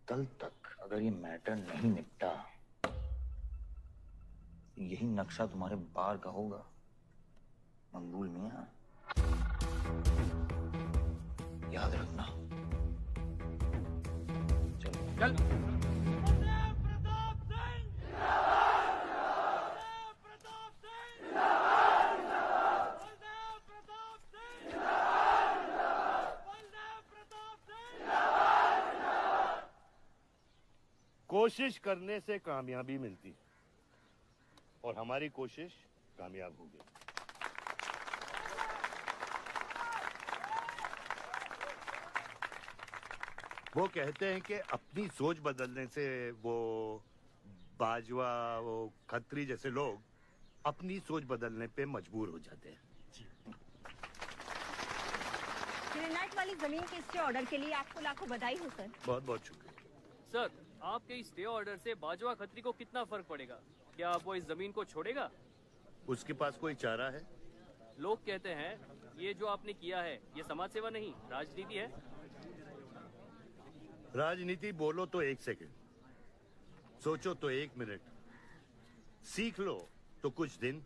कल तक अगर ये मैटर नहीं निपटा, यही नक्शा तुम्हारे बार का होगा मंगूल मियां, याद रखना। चल कोशिश करने से कामयाबी मिलती है और हमारी कोशिश कामयाब होगी। वो कहते हैं कि अपनी सोच बदलने से वो बाजवा, वो खत्री जैसे लोग अपनी सोच बदलने पे मजबूर हो जाते हैं। ग्रेनाइट वाली जमीन के स्टे ऑर्डर के लिए आपको लाखों बधाई हो सर। बहुत बहुत शुक्रिया सर। आपके इस स्टे ऑर्डर से बाजवा खत्री को कितना फर्क पड़ेगा? क्या वो इस जमीन को छोड़ेगा? उसके पास कोई चारा है? लोग कहते हैं ये जो आपने किया है ये समाज सेवा नहीं राजनीति है। राजनीति बोलो तो 1 सेकंड, सोचो तो 1 मिनट, सीख लो तो कुछ दिन,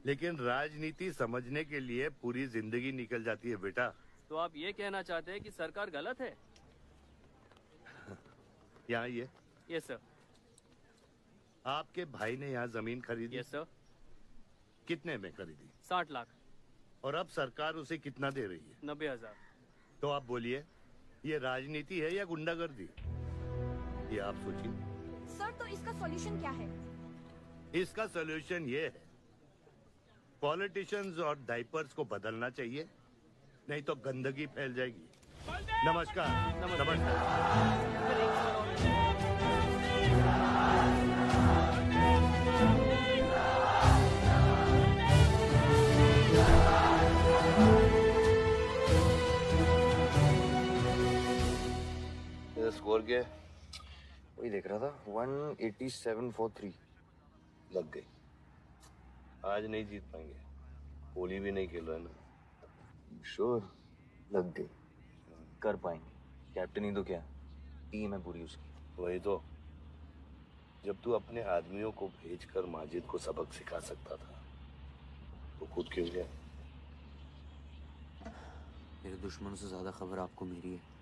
लेकिन राजनीति समझने के लिए पूरी जिंदगी निकल जाती है बेटा। तो आप ये कहना चाहते हैं कि सरकार गलत है? यहाँ ये यस सर। आपके भाई ने यहाँ जमीन खरीदी? Yes sir. कितने में खरीदी? 60 लाख। और अब सरकार उसे कितना दे रही है? 90,000। तो आप बोलिए, ये राजनीति है या गुंडागर्दी? ये आप सोचिए। सर तो इसका सॉल्यूशन क्या है? इसका सॉल्यूशन ये है, पॉलिटिशियंस और डाइपर्स को बदलना चाहिए, नहीं तो गंदगी फैल जाएगी। नमस्कार। नमस्कार। स्कोर क्या है? वही देख रहा था, 187 for 3। लग गई। आज नहीं जीत पाएंगे, होली भी नहीं खेल रहा है ना। श्योर लग गई, कर पाएंगे। कैप्टन ही तो क्या, टीम है पूरी उसकी। वही तो, जब तू अपने आदमियों को भेजकर माजिद को सबक सिखा सकता था तो खुद क्यों गया? मेरे दुश्मनों से ज्यादा खबर आपको मेरी है।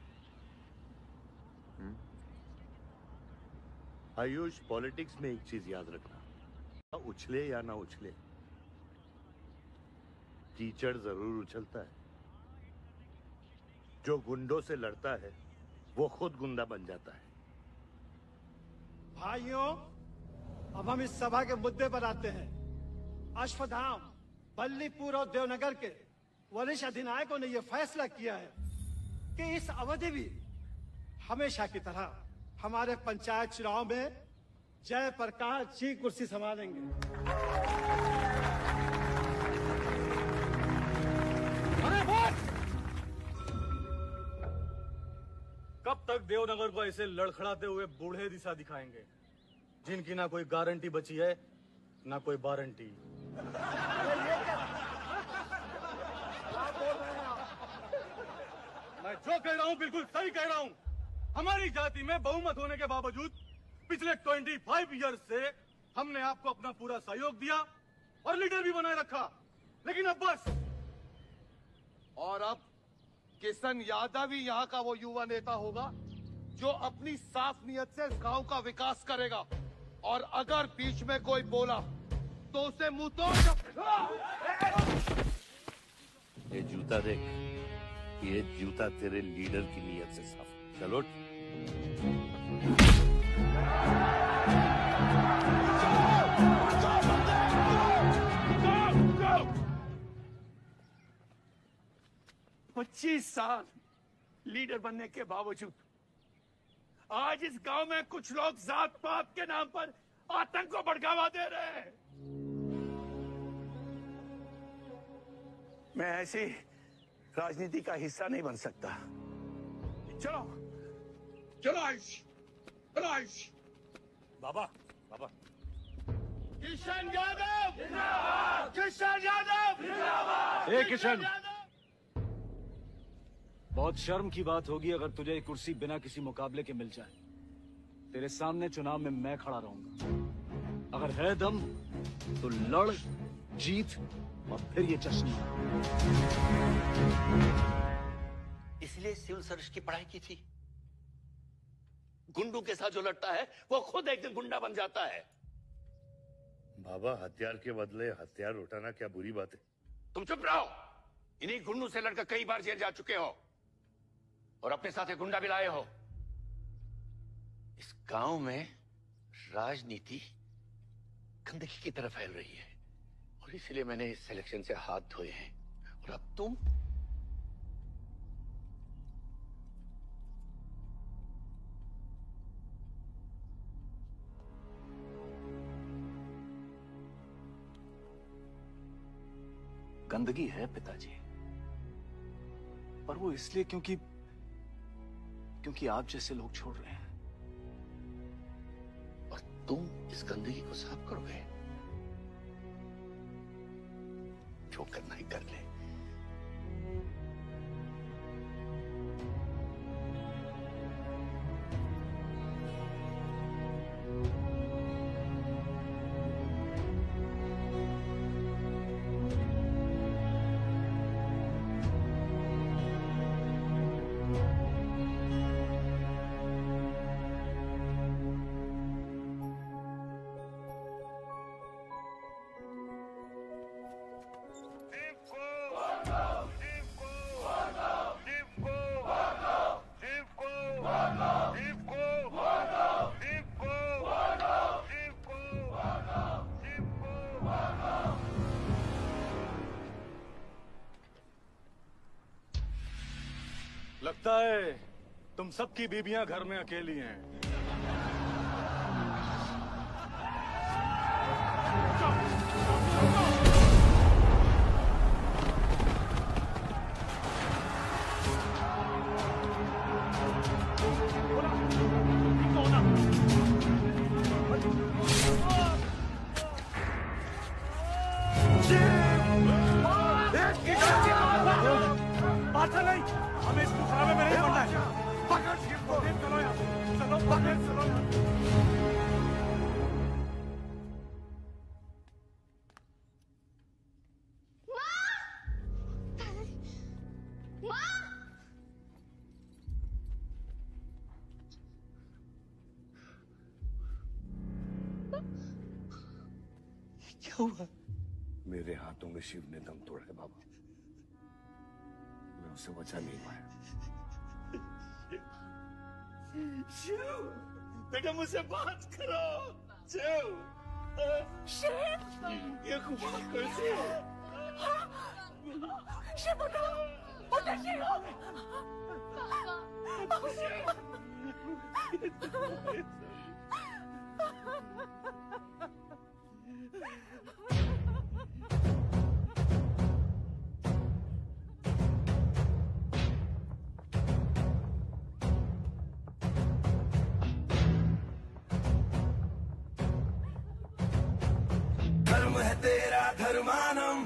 आयुष, पॉलिटिक्स में एक चीज याद रखना, उछले या ना उछले, कीचड़ जरूर उछलता है। जो गुंडों से लड़ता है वो खुद गुंडा बन जाता है। भाइयों, अब हम इस सभा के मुद्दे पर आते हैं। अश्वत्थाम, बल्लीपुर और देवनगर के वरिष्ठ अधिनायकों ने यह फैसला किया है कि इस अवधि भी हमेशा की तरह हमारे पंचायत चुनाव में जयप्रकाश जी कुर्सी संभालेंगे। कब तक देवनगर को ऐसे लड़खड़ाते हुए बूढ़े दिशा दिखाएंगे, जिनकी ना कोई गारंटी बची है ना कोई वारंटी? मैं जो कह रहा हूँ बिल्कुल सही कह रहा हूँ। हमारी जाति में बहुमत होने के बावजूद पिछले 25 ईयर्स से हमने आपको अपना पूरा सहयोग दिया और लीडर भी बनाए रखा, लेकिन अब बस। और अब किशन यादव ही यहाँ का वो युवा नेता होगा जो अपनी साफ नियत से इस गांव का विकास करेगा, और अगर बीच में कोई बोला तो उसे मुंह तोड़। ये जूता देख, ये जूता तेरे लीडर की नियत से साफ। चलो पच्चीस साल लीडर बनने के बावजूद आज इस गांव में कुछ लोग जात पात के नाम पर आतंक को बढ़ावा दे रहे हैं। मैं ऐसी राजनीति का हिस्सा नहीं बन सकता। चलो चलो आयुष, चलो आयुष। बाबा, बाबा। किशन यादव जिंदाबाद, किशन यादव जिंदाबाद। ए किशन, बहुत शर्म की बात होगी अगर तुझे ये कुर्सी बिना किसी मुकाबले के मिल जाए। तेरे सामने चुनाव में मैं खड़ा रहूंगा। अगर है दम तो लड़, जीत और फिर ये जश्न मना। इसलिए सिविल सर्विस की पढ़ाई की थी। गुंडों के साथ जो लड़ता है वो खुद एक दिन गुंडा बन जाता है। बाबा, हथियार के बदले हथियार उठाना क्या बुरी बात है? तुम चुप रहो। इन्हीं गुंडों से लड़कर कई बार जेल जा चुके हो और अपने साथ एक गुंडा भी लाए हो। इस गांव में राजनीति गंदगी की तरफ फैल रही है और इसलिए मैंने इस सिलेक्शन से हाथ धोए हैं। और अब तुम गंदगी है पिताजी, पर वो इसलिए क्योंकि आप जैसे लोग छोड़ रहे हैं। और तुम इस गंदगी को साफ करोगे। जो करना ही कर ले। लगता है तुम सबकी बीबियां घर में अकेली हैं। क्या हुआ? मेरे हाथों में शिव ने दम तोड़ा है बाबा। मैं उसे बचा नहीं पाया। शिव, बेटा मुझसे बात करो। शिव, ये हुआ कैसे? शिव बताओ, उठो शिव। धर्म है तेरा धर्मानम।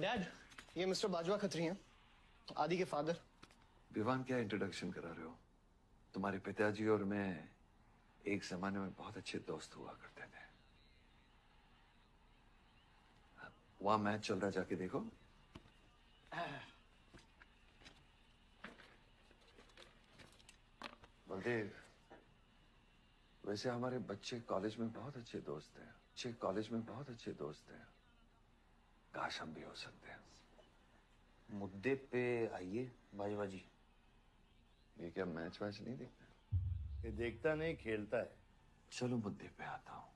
डैड, ये मिस्टर बाजवा खत्री हैं, आदि के फादर। विवान, क्या इंट्रोडक्शन करा रहे हो? तुम्हारे पिताजी और मैं एक जमाने में बहुत अच्छे दोस्त हुआ करते थे। वहां मैच चल रहा, जाके देखो। बलदेव, वैसे हमारे बच्चे कॉलेज में बहुत अच्छे दोस्त हैं। काश हम भी हो सकते हैं। मुद्दे पे आइए बाजवा जी। ये क्या मैच वैच नहीं देखता? ये देखता नहीं, खेलता है। चलो मुद्दे पे आता हूँ।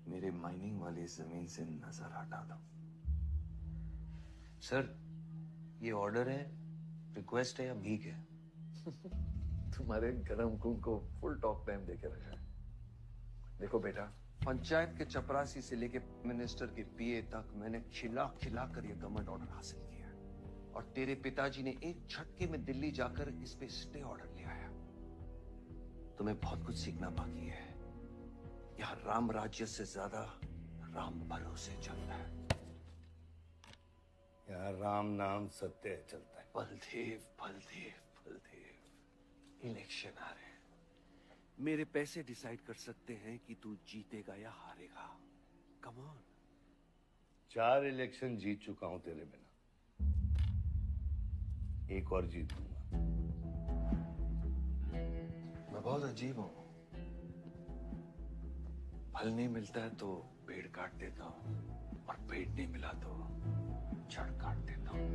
मेरे माइनिंग वाली जमीन से नजर हटा दो। सर, ये ऑर्डर है, रिक्वेस्ट है या भीख है? तुम्हारे गरम खून को फुल टॉक टाइम देके रखा है। देखो बेटा, पंचायत के चपरासी से लेके मिनिस्टर के पीए तक मैंने खिला कर ये गवर्नमेंट ऑर्डर हासिल किया, और तेरे पिताजी ने एक झटके में दिल्ली जाकर इस पे स्टे ऑर्डर ले आया। तुम्हें बहुत कुछ सीखना बाकी है। यहाँ राम राज्य से ज्यादा राम भरोसे चलता है। यहाँ राम नाम सत्य चलता है। बलदेव, इलेक्शन आ रहे हैं। मेरे पैसे डिसाइड कर सकते हैं कि तू जीतेगा या हारेगा। Come on. 4 इलेक्शन जीत चुका हूं तेरे बिना, एक और जीत लूंगा। मैं बहुत अजीब हूं। फल नहीं मिलता है तो पेड़ काट देता हूं, और पेड़ नहीं मिला तो जड़ काट देता हूं।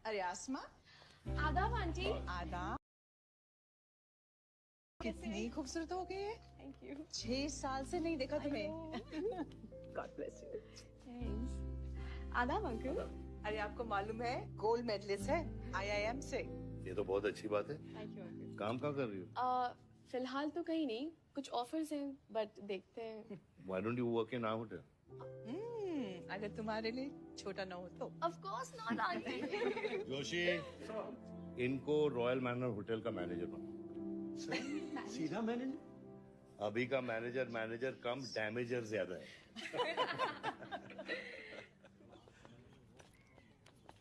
अरे आसमा, आदाब आंटी। आदाब। कितनी खूबसूरत हो गई है। Thank you. 6 साल से नहीं देखा तुम्हें। God bless you. थैंक्स। आदाब अंकल। अरे आपको मालूम है गोल्ड मेडलिस्ट है IIM से। ये तो बहुत अच्छी बात है। Thank you uncle. काम कहाँ कर रही हो? फिलहाल तो कहीं नहीं, कुछ ऑफर्स हैं, बट देखते हैं। Why don't you work in our hotel? अगर तुम्हारे लिए छोटा ना हो तो। Of course not, aunty. Joshi, इनको रॉयल मैनर होटल का मैनेजर बना। सीधा मैनेजर? अभी का मैनेजर कम डैमेजर ज्यादा है।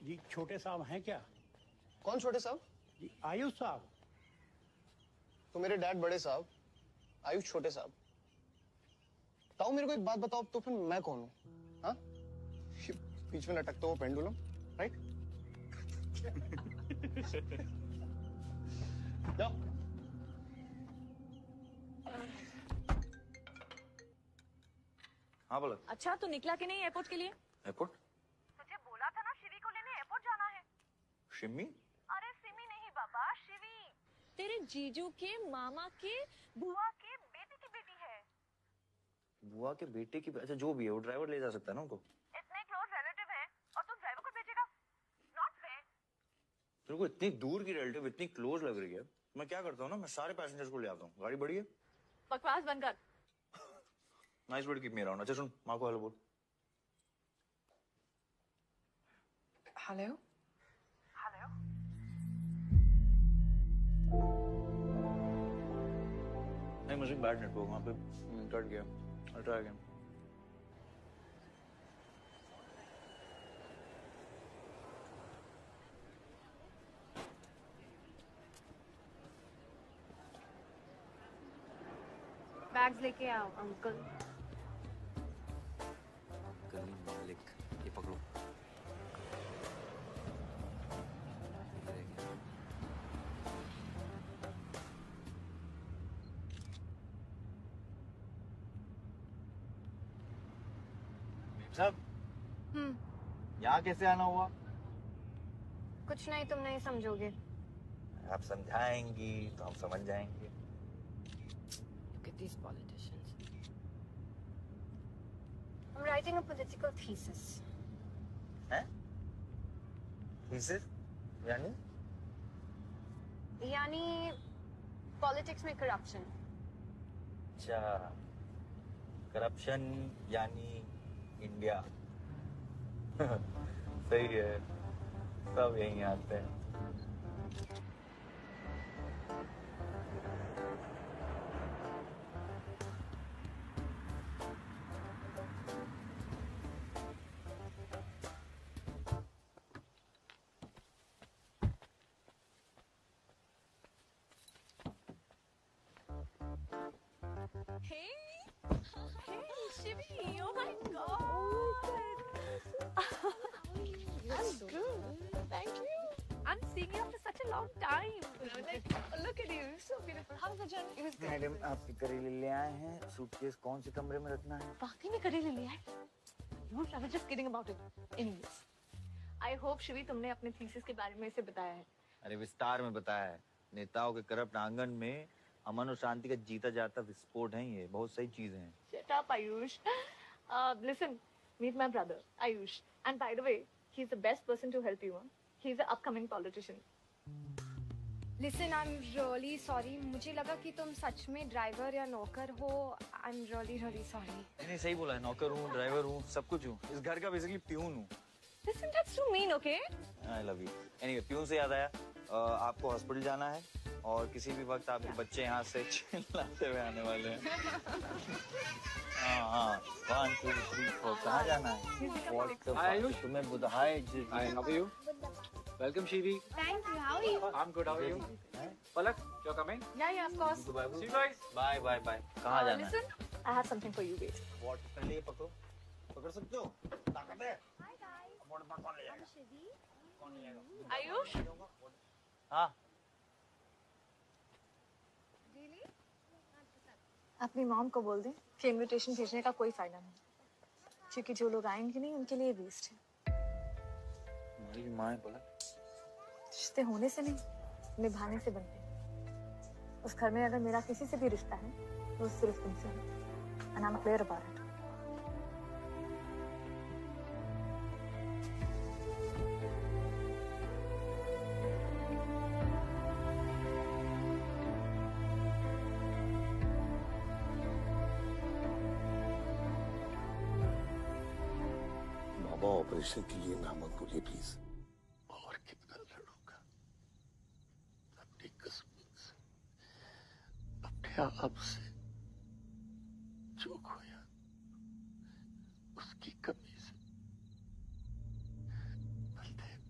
जी छोटे साहब हैं क्या? कौन छोटे साहब? जी आयुष साहब। तो मेरे डैड बड़े साहब, आयुष छोटे साहब। ताऊ मेरे को एक बात बताओ, तो फिर मैं कौन हूँ? हाँ? बीच में लटकता हुआ पेंडुलम, राइट? जाओ। हाँ बोला। अच्छा, तो निकला कि नहीं एयरपोर्ट के लिए? एयरपोर्ट? तुझे बोला था ना शिवी को लेने एयरपोर्ट जाना है। शिमी? अरे सिमी नहीं बाबा, शिवी। तेरे जीजू के मामा के बुआ के बेटे की बेटी है। बुआ के बेटे की? अच्छा जो भी है, वो ड्राइवर ले जा सकता है ना उनको। इतने क्लोज रिलेटिव हैं और तुम ड्राइवर को भेजेगा? Not fair. तेरे को इतनी दूर की रिलेटिव इतनी क्लोज लग रही है। मैं क्या करता हूँ ना, मैं सारे पैसेंजर्स को ले आता हूँ। गाड़ी बड़ी है। बकवास बंद कर। Nice word, keep me around. अच्छा सुन, माँ को हेलो बोल। हेलो। हेलो। नहीं, मुझे बैड नेटवर्क वहाँ पे कट गया। I'll try again. बैग्स लेके आओ अंकल। गली मालिक, ये पकड़ो। साहब, यहाँ कैसे आना हुआ? कुछ नहीं, तुम नहीं समझोगे। आप समझाएंगी तो हम समझ जाएंगे। Look at these politicians. I'm writing a political thesis. हैं? Thesis? यानी? यानी पॉलिटिक्स में करप्शन। अच्छा, करप्शन यानी इंडिया। सही है, सब यहीं आते हैं। Shivi, oh my God. That's good. Thank you. I'm seeing you after such a long time. Like, look at you, so beautiful. How was the journey? It was good. Madam आप करेले ले आए हैं, सूटकेस कौन से कमरे में रखना है? वाकई में करेले ले आए? I was just kidding about it. Anyways, I hope Shivi तुमने अपने थीसिस के बारे में इसे बताया है. अरे विस्तार में बताया है। नेताओं के करप्ट आंगन में अमन और शांति का जीता जाता विस्फोट है ये। बहुत सही चीजें हैं। Shut up, Ayush. Listen, meet my brother, Ayush. And by the way, he's the best person to help you. Huh? He's an upcoming politician. Listen, I'm really sorry. मुझे लगा कि तुम सच में ड्राइवर या नौकर हो. I'm really sorry. नहीं सही बोला है। नौकर हूँ, ड्राइवर हूँ, सब कुछ हूँ। इस घर का बेसिकली प्यून हूँ। Listen, that's too mean, okay? I love you. Anyway, peon से याद आया, आपको हॉस्पिटल जाना है और किसी भी वक्त आपके बच्चे यहाँ से चिल्लाते हुए आने वाले हैं। हाँ 1 2 3 4 कहाँ जाना है? आयुष तुम्हें बुधाए। Hi, how are you? Welcome, Shivi. Thank you. How are you? I'm good. How are you? Palak, you're coming? Yeah, of course. See you guys. Bye. कहाँ जाना है? Listen, I have something for you, wait. What? पहले ये पकड़ो। पकड़ सकते हो? ताकत है? Hi guys. कौन ले जाएगा? I'm Shivi. कौन ले जाएगा? Ayush? हाँ। Really? अपनी मॉम को बोल दें कि इनविटेशन भेजने का कोई फायदा नहीं, क्योंकि जो लोग आएंगे नहीं उनके लिए वेस्ट है। हमारी माँ है बोला। रिश्ते होने से नहीं, निभाने से बनते हैं। उस घर में अगर मेरा किसी से भी रिश्ता है तो सिर्फ तुमसे है। And I'm clear about it. Baba operation के लिए ना मत बोलिए प्लीज। और कितना लड़ूंगा अपनी किस्मत से, अपने आप से। जो खोया उसकी कमी से। बलदेव,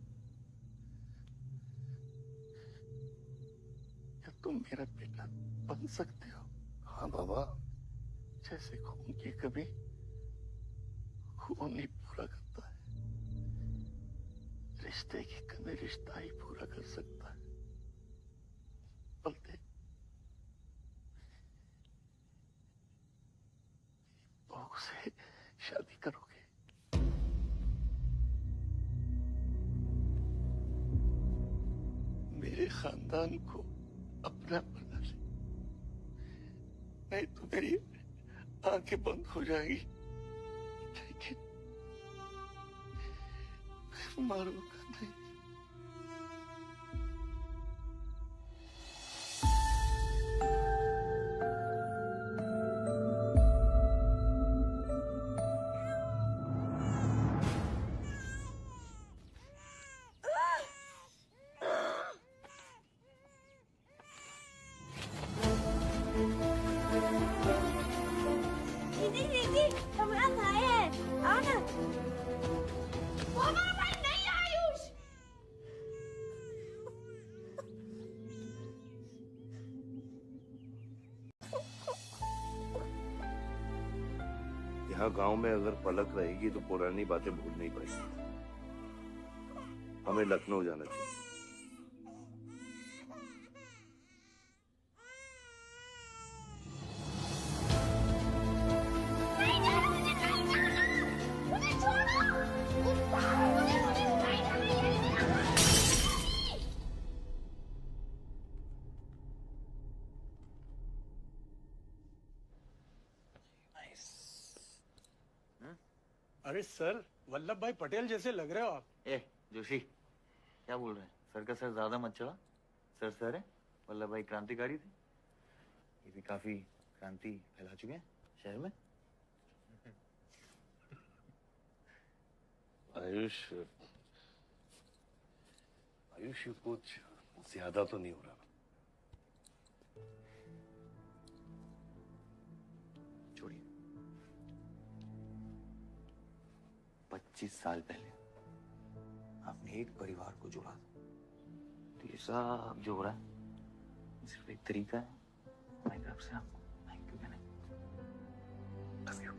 क्या तुम मेरा बेटा बन सकते हो? हाँ बाबा, जैसे खून की कमी खून ही पूरा करता है, रिश्ते की कमी रिश्ता ही पूरा कर सकता है। बलदेव, बहू से शादी करोगे? मेरे खानदान को अपना बना ले, नहीं तो मेरी आंखें बंद हो जाएगी। लेकिन मारूंगा नहीं। दीदी, हमारा भाई है। आओ ना। वो हमारा भाई नहीं है, आयुष। यहाँ गांव में अगर पलक रहेगी तो पुरानी बातें भूल नहीं पाएगी। हमें लखनऊ जाना चाहिए। अरे सर, वल्लभ भाई पटेल जैसे लग रहे हो आप। ए जोशी, क्या बोल रहे हैं? सर का सर ज्यादा मत चढ़ा। सर है। वल्लभ भाई क्रांतिकारी थे। ये भी काफी क्रांति फैला चुके हैं शहर में। आयुष कुछ ज्यादा तो नहीं हो रहा? छोड़िए। 25 साल पहले आपने एक परिवार को जोड़ा, तो ये सब जो हो रहा है सिर्फ एक तरीका है। हमारी तरफ से आपको थैंक यू कहने। Love you.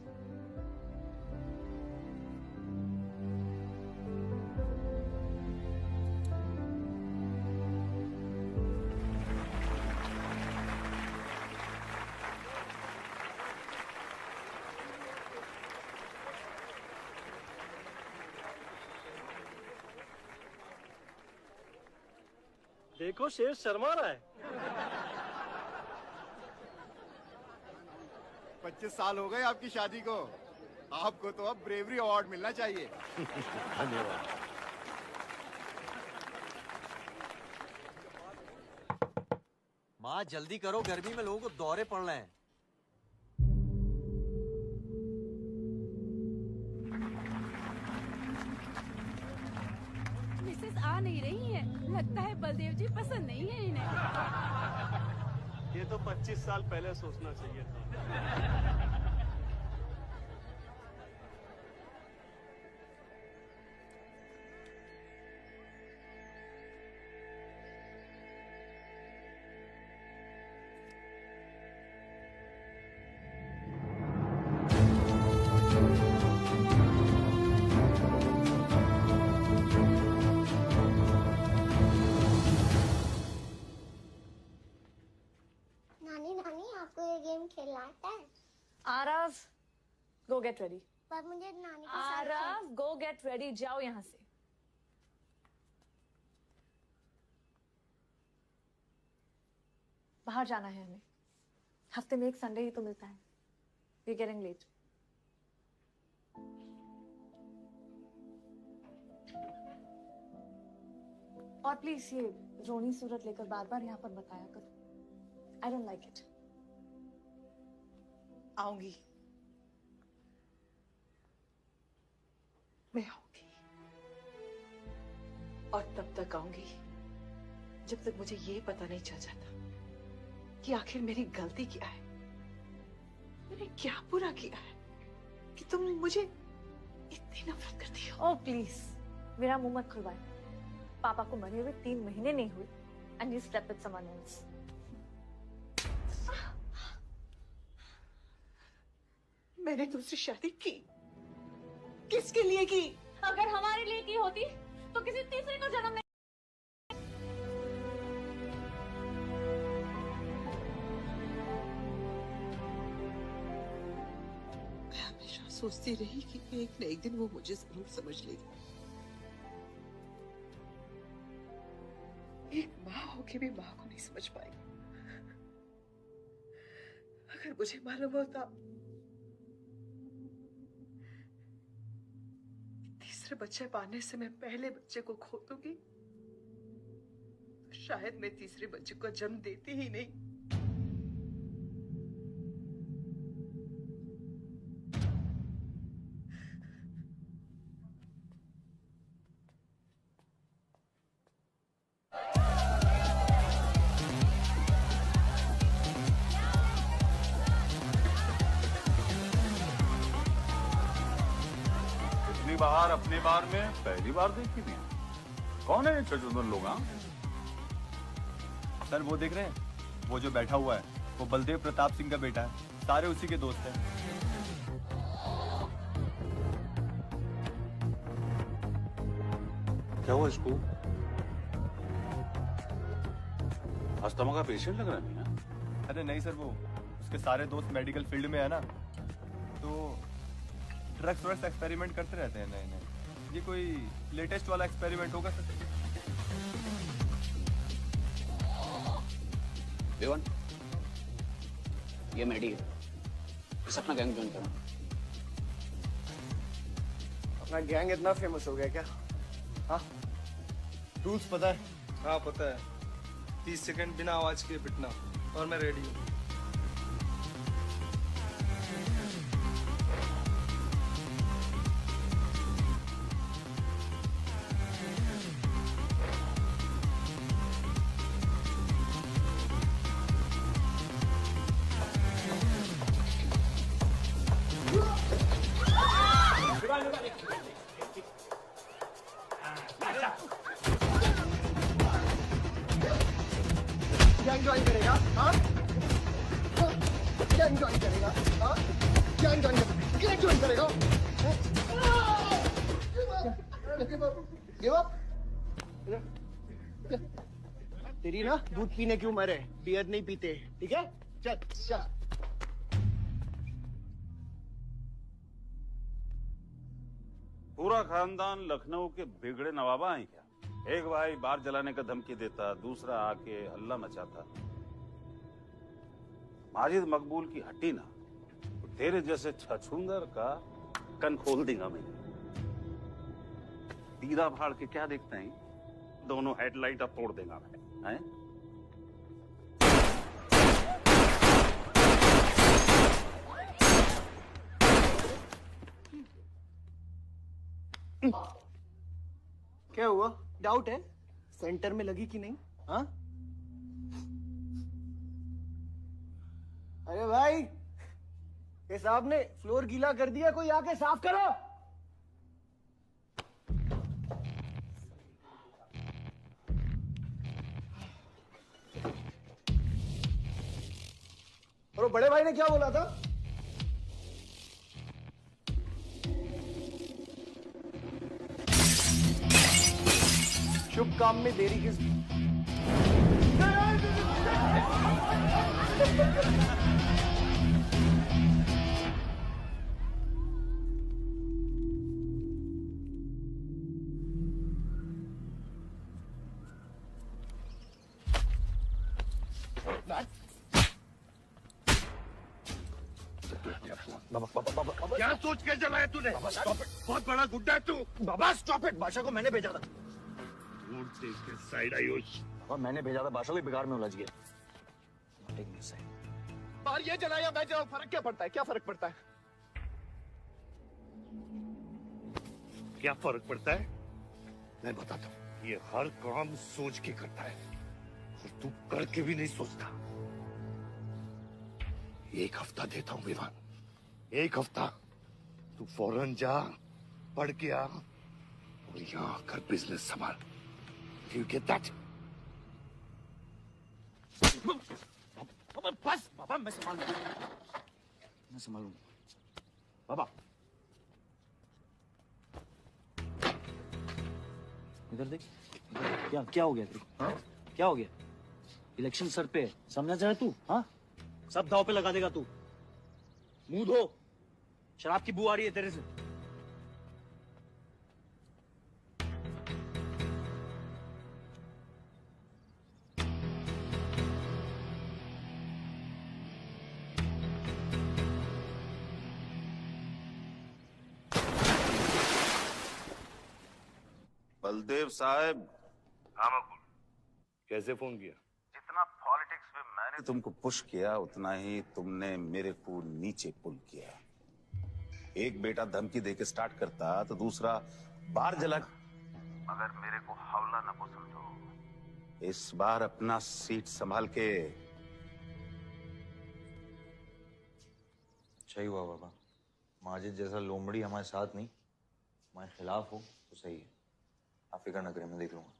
देखो शेर शर्मा रहा है। 25 साल हो गए आपकी शादी को, आपको तो अब ब्रेवरी अवार्ड मिलना चाहिए। धन्यवाद। माँ जल्दी करो, गर्मी में लोगों को दौरे पड़ रहे हैं। मिसेस आ नहीं रही है, लगता है बलदेव जी पसंद नहीं है इन्हें। ये तो 25 साल पहले सोचना चाहिए था। नानी नानी आपको ये गेम खेलना आता है? आरव, गो गेट रेडी। पर मुझे नानी के साथ आरव, गो गेट रेडी, जाओ यहाँ से। बाहर जाना है हमें, हफ्ते में एक संडे ही तो मिलता है। We getting late. और प्लीज ये रोनी सूरत लेकर बार बार यहाँ पर बताया करो। I don't like it. आऊंगी, मैं आऊंगी, और तब तक आऊंगी जब तक मुझे ये पता नहीं चल जाता कि आखिर मेरी गलती क्या है, मैंने क्या बुरा किया है कि तुम मुझे इतनी नफरत करती हो। ओह प्लीज, मेरा मुंह मत खुलवाए। पापा को मरे हुए 3 महीने नहीं हुए and you slept with someone else. मैंने दूसरी शादी की, किसके लिए की? अगर हमारे लिए की होती तो किसी तीसरे को जन्म नहीं। मैं हमेशा सोचती रही कि एक न एक दिन वो मुझे जरूर समझ लेगी। एक माँ होके भी माँ को नहीं समझ पाई। अगर मुझे मालूम होता तीसरे बच्चे पाने से मैं पहले बच्चे को खो दूंगी, तो शायद मैं तीसरे बच्चे को जन्म देती ही नहीं। बाहर अपने बार में पहली बार देखी थी। कौन है ये छछूंदर लोग? सर वो देख रहे हैं, वो जो बैठा हुआ है वो बलदेव प्रताप सिंह का बेटा है, सारे उसी के दोस्त हैं। क्या हुआ इसको? अस्थमा का पेशेंट लग रहा है ना? अरे नहीं सर, वो उसके सारे दोस्त मेडिकल फील्ड में है ना, तो ड्रग्स व्रग्स एक्सपेरिमेंट करते रहते हैं नए नए। ये कोई लेटेस्ट वाला एक्सपेरिमेंट होगा सर? देवन, ये मेडी है, इस अपना गैंग ज्वाइन करना। अपना गैंग इतना फेमस हो गया क्या? हाँ, रूल्स पता है? हाँ पता है। 30 सेकंड बिना आवाज के पिटना, और मैं रेडी हूँ। गैंग ज्वाइन करेगा? हाँ, गैंग ज्वाइन करेगा? हाँ, गैंग ज्वाइन करेगा? Give up. तेरी ना दूध पीने की उम्र है, बियर नहीं पीते, ठीक है? चल चल। पूरा खानदान लखनऊ के बिगड़े नवाबा हैं क्या? एक भाई बार जलाने का धमकी देता, दूसरा आके हल्ला मचाता। माजिद मकबूल की हटी ना तो तेरे जैसे छछूंदर का कन खोल देगा मैं। दीदा भाड़ के क्या देखते हैं, दोनों हेडलाइट अब तोड़ देगा मैं। हैं? क्या हुआ? डाउट है सेंटर में लगी कि नहीं? हाँ? अरे भाई, ये साहब ने फ्लोर गीला कर दिया, कोई आके साफ करो। और बड़े भाई ने क्या बोला था? शुभ काम में देरी किस? क्या सोच के जलाया तूने? बहुत बड़ा गुड्डा है तू। बाबा स्टॉप इट, बादशाह को मैंने भेजा था। साइड आयुष, और मैंने भेजा था, बादशाह भी बिगाड़ में उलझ गया। बाहर ये जलाया मैं जलाऊं, फर्क क्या पड़ता है? क्या फर्क पड़ता है? क्या फर्क पड़ता है? मैं बताता हूँ। ये हर काम सोच के करता है और तू करके भी नहीं सोचता। एक हफ्ता देता हूँ विवान, एक हफ्ता। तू फौरन जा, पढ़ के आ और यहाँ आकर बिजनेस संभाल। You get that? बस बाबा, मैं संभालूंगा। बाबा इधर देख, क्या क्या हो गया तू? हाँ? क्या हो गया? इलेक्शन सर पे है, समझना चाहे तू? हाँ, सब दाव पे लगा देगा तू। मुंह धो, शराब की बू आ रही है तेरे से। बलदेव साहब। हाँ मकबूल, कैसे फोन किया? जितना पॉलिटिक्स में मैंने तुमको पुश किया, उतना ही तुमने मेरे को नीचे पुल किया। एक बेटा धमकी देके स्टार्ट करता तो दूसरा बार जला। मगर मेरे को हौला न को समझो। इस बार अपना सीट संभाल के। सही हुआ बाबा, माजिद जैसा लोमड़ी हमारे साथ नहीं, हमारे खिलाफ हो तो सही है। आप फिक्र न करें, मैं देख लूंगा।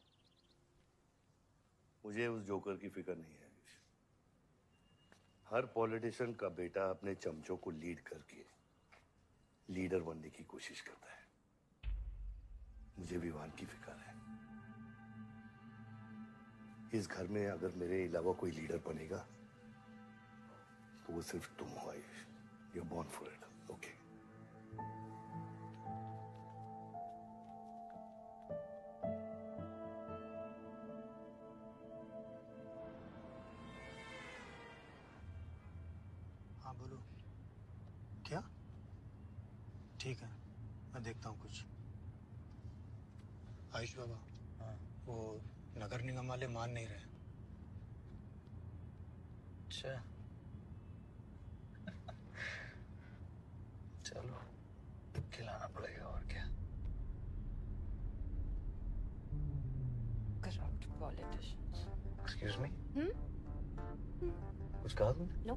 मुझे उस जोकर की फिक्र नहीं है। हर पॉलिटिशियन का बेटा अपने चमचों को लीड करके लीडर बनने की कोशिश करता है। मुझे विवान की फिक्र है। इस घर में अगर मेरे अलावा कोई लीडर बनेगा तो वो सिर्फ तुम हो Ayush. You're born for it, okay? हाँ बोलो। क्या? ठीक है, मैं देखता हूँ कुछ। आयुष बाबा, हाँ, वो नगर निगम वाले मान नहीं रहे। अच्छा, चलो खिलाना पड़ेगा और क्या। Corrupt politicians. Excuse me? कुछ कहा तुमने? No.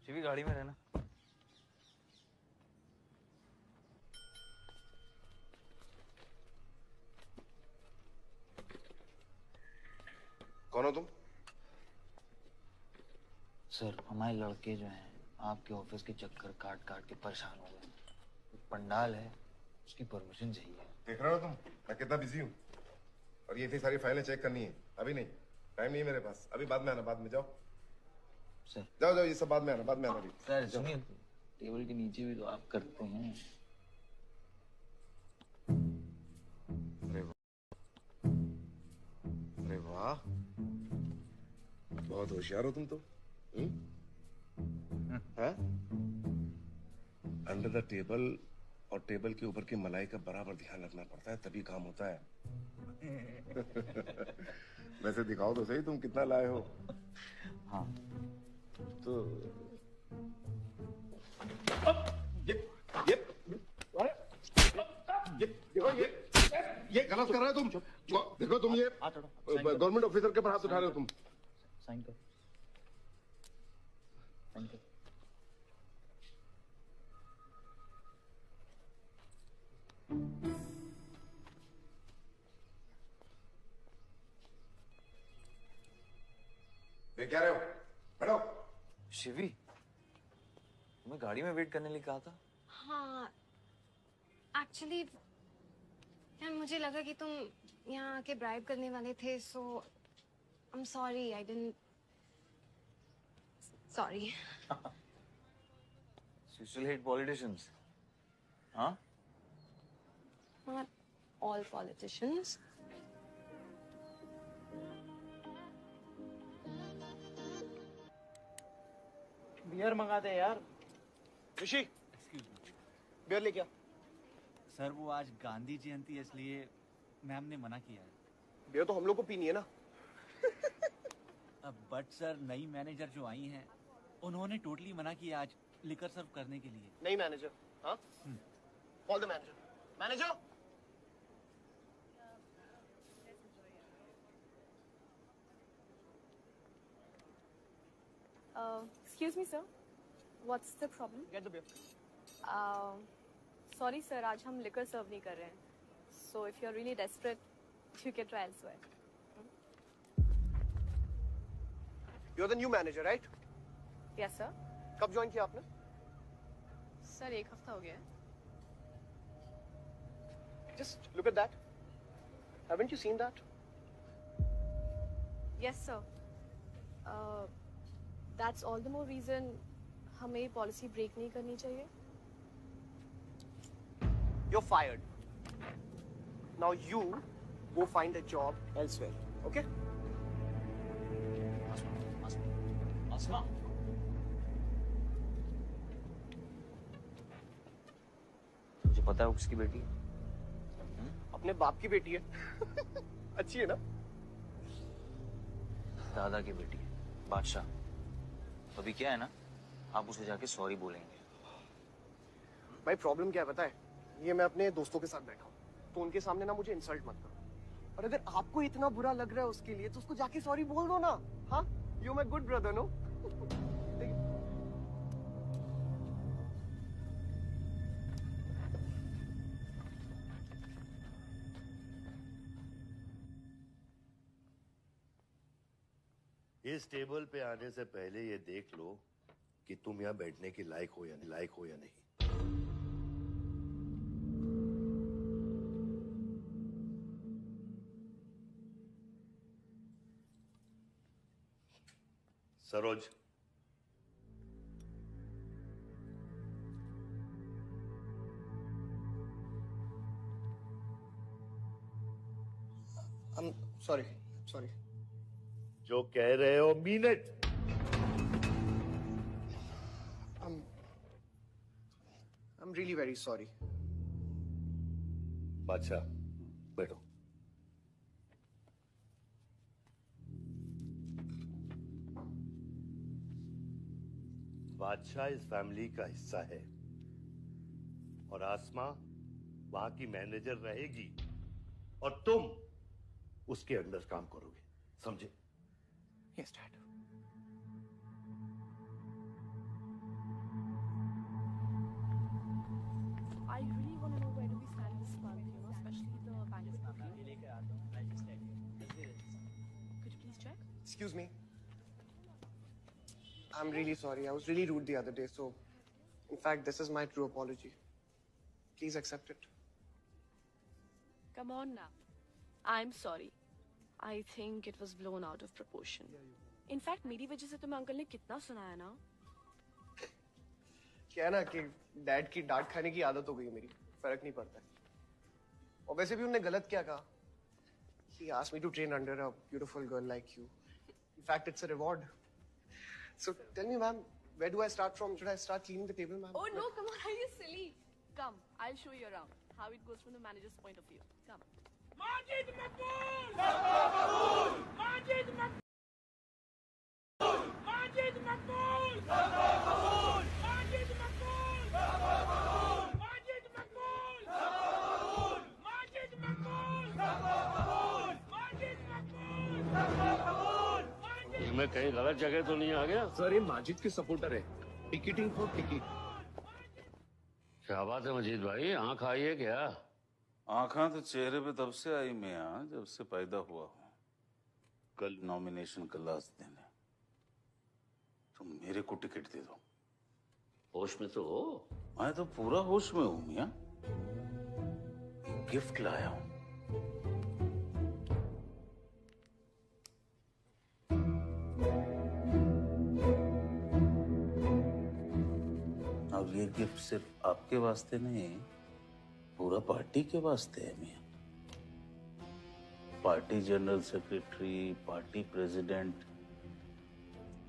शिवी गाड़ी में रहना। कौन हो तुम? सर, हमारे लड़के जो हैं आपके ऑफिस के चक्कर काट काट के परेशान हो गए। एक पंडाल है, उसकी परमिशन चाहिए। देख रहे हो तुम मैं कितना बिजी हूँ, और ये इतनी सारी फाइलें चेक करनी है। अभी नहीं, टाइम नहीं है मेरे पास। अभी बाद में आना, बाद में जाओ। जाओ जाओ, ये सब बाद में आना अभी। सर सुनिए, टेबल के नीचे भी तो आप करते हैं। अरे वाह, बहुत होशियार हो तुम तो। हैं? अंडर द टेबल और टेबल के ऊपर की मलाई का बराबर ध्यान रखना पड़ता है, तभी काम होता है। वैसे दिखाओ तो सही तुम कितना लाए हो। हाँ तो देखो, ये गलत कर रहे हो तुम। देखो तुम ये गवर्नमेंट ऑफिसर के पर हाथ उठा रहे हो तुम। साइन कर, साइन कर। देख क्या रहे हो? बैठो। शिवी, तुम्हें गाड़ी में वेट करने लिए कहा था। हाँ, एक्चुअली यार मुझे लगा कि तुम यहाँ आके ब्राइब करने वाले थे, so I am sorry, I didn't, sorry. You still hate politicians, huh? Not all politicians. Beer मंगा दे यार। ऋषि, बियर ले क्या? सर वो आज गांधी जयंती है, इसलिए मैम ने मना किया है। बियर तो हम लोग को पीनी है ना। बट सर नई मैनेजर जो आई हैं उन्होंने टोटली मना किया आज लिकर सर्व करने के लिए। नई मैनेजर? हाँ, call the manager. Manager, Excuse me, sir. What's the problem? get the beer. Sorry, sir. आज हम liquor serve नहीं कर रहे हैं. So if you're really desperate, you can try elsewhere. You're the new manager, right? Yes, sir. कब join किया आपने? Sir, एक हफ्ता हो गया है. Just look at that. Haven't you seen that? Yes, sir. That's all the more reason हमें ये policy break नहीं करनी चाहिए. You're fired. Now you go find a job elsewhere, okay? आसमा, तुझे पता है वो किसकी बेटी है? अपने बाप की बेटी है। अच्छी है ना? दादा की बेटी है, बादशाह। तो अभी क्या है ना, आप उसे जाके सॉरी बोलेंगे। भाई प्रॉब्लम क्या है पता है? ये मैं अपने दोस्तों के साथ बैठा हूँ, तो उनके सामने ना मुझे इंसल्ट मत करो। और अगर आपको इतना बुरा लग रहा है उसके लिए, तो उसको जाके सॉरी बोल दो ना। हाँ, you my good brother, no? इस टेबल पे आने से पहले ये देख लो कि तुम यहाँ बैठने के लायक हो या नहीं। सरोज, सॉरी। जो कह रहे हो mean it. I'm really very sorry. बादशाह, बैठो। बादशाह इस फैमिली का हिस्सा है और आसमा वहां की मैनेजर रहेगी और तुम उसके अंडर काम करोगे, समझे? Yes, Dad. I really want to know where do we stand in this month, you know, especially the bank booking. Could you please check? Excuse me. I'm really sorry. I was really rude the other day, so in fact, this is my true apology. Please accept it. Come on now. I'm sorry. I think it was blown out of proportion. In fact मेरी वजह से तुम्हें uncle ने कितना सुनाया ना। क्या है ना कि डैड की डांट खाने की आदत हो गई है मेरी, फर्क नहीं पड़ता है। और वैसे भी उन्होंने गलत क्या कहा? He asked me to train under a beautiful girl like you. In fact, it's a reward. So tell me, ma'am, where do I start from? Should I start cleaning the table, ma'am? Oh no, come on, are you silly? Come, I'll show you around how it goes from the manager's point of view. Come. Majid Maqbool! Majid Maqbool! Majid Maqbool! Majid Maqbool! Majid Maqbool! Majid Maqbool! मैं कहीं गलत जगह तो नहीं आ गया? Sir ये माजिद के supporter है, टिकटिंग फॉर टिकट। क्या बात है मजीद भाई, आंख आई है क्या? आंखें तो चेहरे पे तब से आई मियां जब से पैदा हुआ हूं। कल नॉमिनेशन का लास्ट दिन है, तो मेरे को टिकट दे दो। होश में तो हो? मैं तो पूरा होश में हूं मियां। गिफ्ट लाया हूं। अब ये गिफ्ट सिर्फ आपके वास्ते नहीं, पूरा पार्टी के वास्ते है मियां। Party general secretary, party president,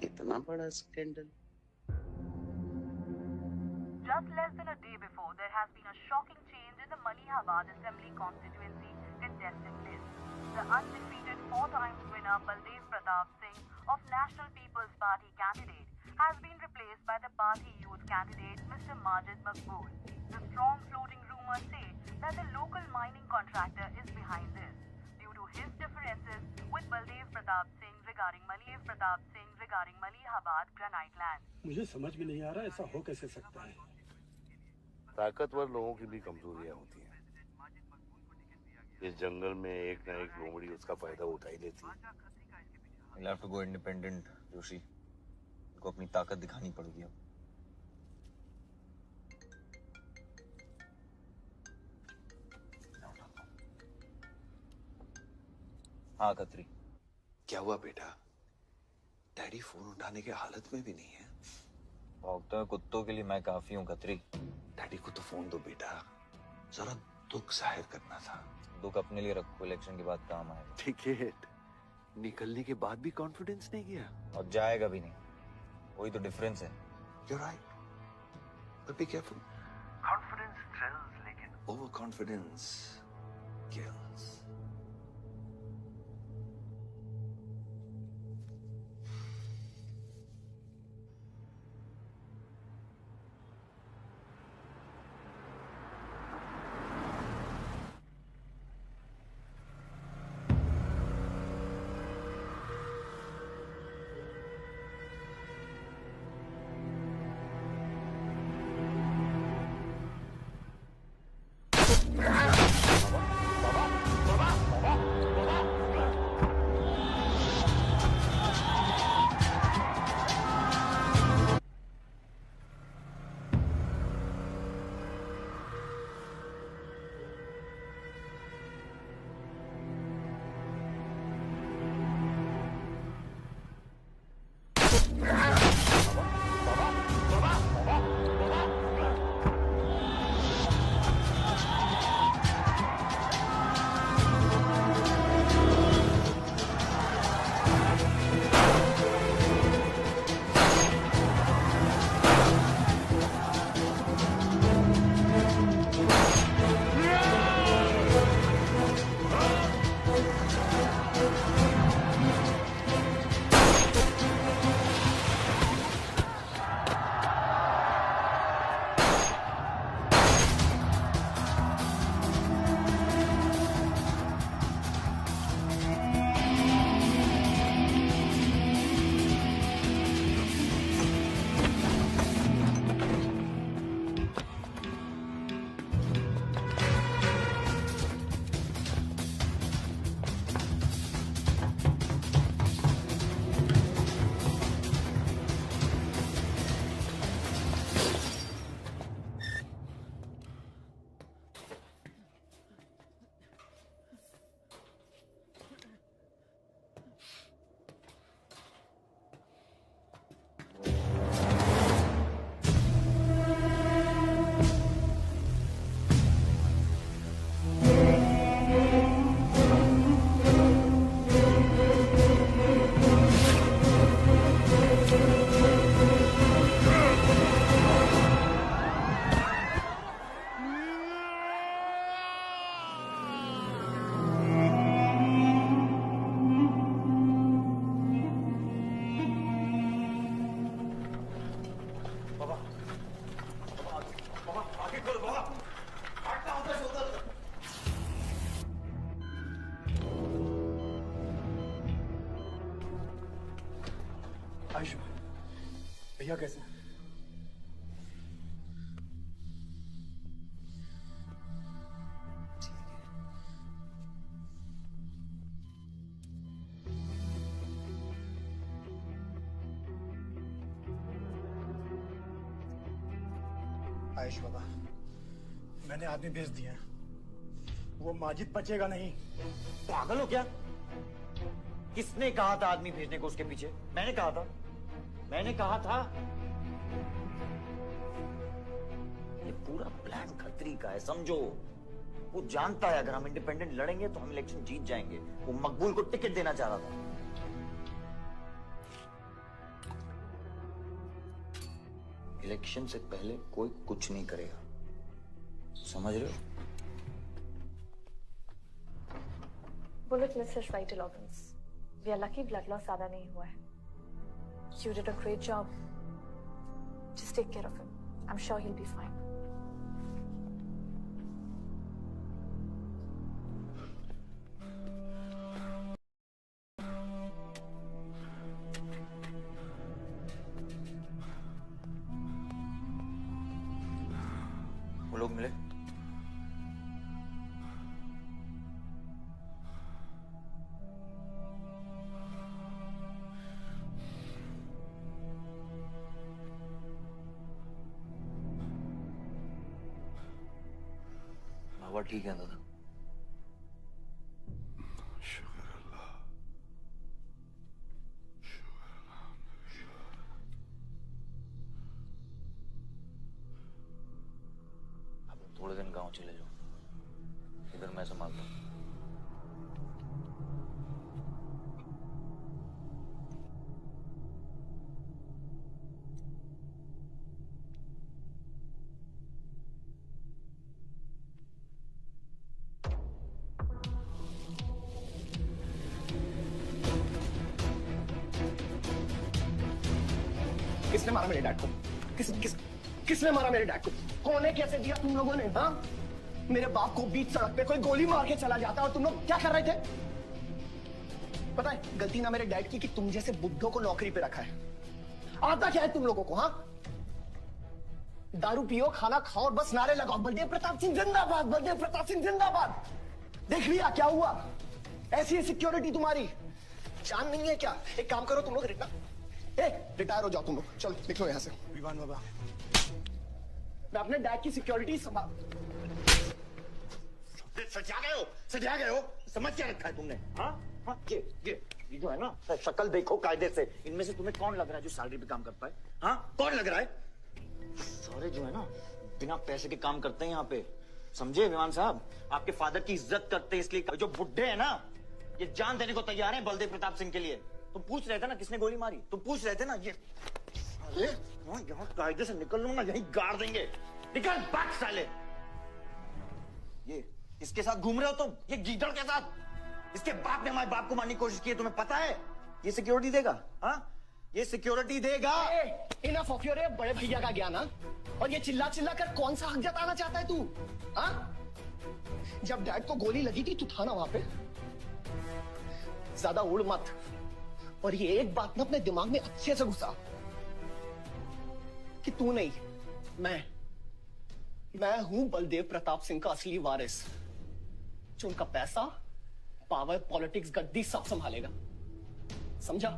इतना बड़ा scandal. Just less than a day before, there has been a shocking change in the Malihabad Assembly constituency contestant list. The undefeated 4 times winner Baldev Pratap Singh of National People's Party candidate has been replaced by the party youth candidate Mr. Majid Maqbool. The strong floating rumors say that the local mining contractor is behind this due to his differences with Baldev Pratap Singh regarding Malihabad granite land. मुझे समझ में नहीं आ रहा ऐसा हो कैसे सकता है। ताकतवर लोगों की भी कमजोरियां होती हैं। इस जंगल में एक ना एक लोमड़ी उसका फायदा उठा ही लेती है। You'll have to go independent, Joshi. इनको अपनी ताकत दिखानी पड़ेगी अब। हाँ खत्री। क्या हुआ बेटा? डैडी फोन उठाने के हालत में भी नहीं है। भौंकते हुए कुत्तों के लिए मैं काफी हूँ खत्री। डैडी को तो फोन दो बेटा, जरा दुख जाहिर करना था। दुख अपने लिए रखो, इलेक्शन के बाद काम आएगा। टिकट निकलने के बाद भी कॉन्फिडेंस नहीं गया और जाएगा भी नहीं, वही तो डिफरेंस है। You're right, but be careful. Confidence thrills, लेकिन overconfidence kills. आयुष्मान भैया कैसे? आयुष बाबा, मैंने आदमी भेज दिया है। वो माजिद बचेगा नहीं। पागल हो क्या? किसने कहा था आदमी भेजने को उसके पीछे? मैंने कहा था। ये पूरा प्लान खतरी का है, समझो। वो जानता है अगर हम इंडिपेंडेंट लड़ेंगे तो हम इलेक्शन जीत जाएंगे। वो मकबूल को टिकट देना चाह रहा था। इलेक्शन से पहले कोई कुछ नहीं करेगा, समझ रहे हो? Bullet misses vital organs. We are lucky blood loss ज्यादा नहीं हुआ है। You did a great job. Just take care of him. I'm sure he'll be fine. वो लोग मिले? बाबा ठीक है दादा? अब थोड़े दिन गांव चले जाओ, इधर मैं संभालता हूँ। किसने मारा मेरे डैड को? किसने मारा मेरे डैड को? कौन है? कैसे दिया तुम लोगों ने? हाँ, मेरे बाप को बीच सड़क पे कोई गोली मार के चला जाता और तुम लोग क्या कर रहे थे? पता है गलती ना मेरे डैड की कि तुम जैसे बुद्धों को नौकरी पे रखा है। आता क्या है तुम लोगों को? हाँ, दारू पियो, खाना खाओ और बस नारे लगाओ, बलदेव प्रताप सिंह जिंदाबाद, बलदेव प्रताप सिंह जिंदाबाद। देख लिया क्या हुआ? ऐसी है सिक्योरिटी तुम्हारी। जान नहीं है क्या? एक काम करो तुम लोग, रिटायर हो जाओ तुम लोग। चलो निकलो यहाँ से। विवान बाबा, मैं अपने डैड की सिक्योरिटी संभाल। सजा गए हो? समझ क्या रखा है तुमने? हाँ हाँ, ये जो है ना, शक्ल देखो कायदे से। इनमें से तुम्हें कौन लग रहा है जो सैलरी पे काम करता है? हाँ, कौन लग रहा है? सारे जो है ना बिना पैसे के काम करते हैं यहाँ पे, समझे विमान साहब? आपके फादर की इज्जत करते हैं, इसलिए जो बुड्ढे हैं ना ये जान देने को तैयार हैं बलदेव प्रताप सिंह के लिए। तुम पूछ रहे थे ना किसने गोली मारी? तुम पूछ रहे थे ना? ये अरे यहाँ कायदे से निकल लूंगा, यहीं गाड़ देंगे। निकल भाग साले। ये इसके साथ घूम रहे हो तुम? ये गीदड़ के साथ? इसके बाप ने हमारे बाप को मारने की कोशिश की है, तुम्हें पता है? ये सिक्योरिटी देगा? हाँ, ये सिक्योरिटी देगा। इनफ ऑफ योर बड़े भैया का ज्ञान। और ये चिल्ला चिल्ला कर कौन सा हक जताना चाहता है तू? हाँ, जब डैड को गोली लगी थी तू था ना वहां पे? ज्यादा उड़ मत। और ये एक बात ना अपने दिमाग में अच्छे से घुसा कि तू नहीं, मैं हूं बलदेव प्रताप सिंह का असली वारिस, जो उनका पैसा, पावर, पॉलिटिक्स, गद्दी सब संभालेगा। समझा?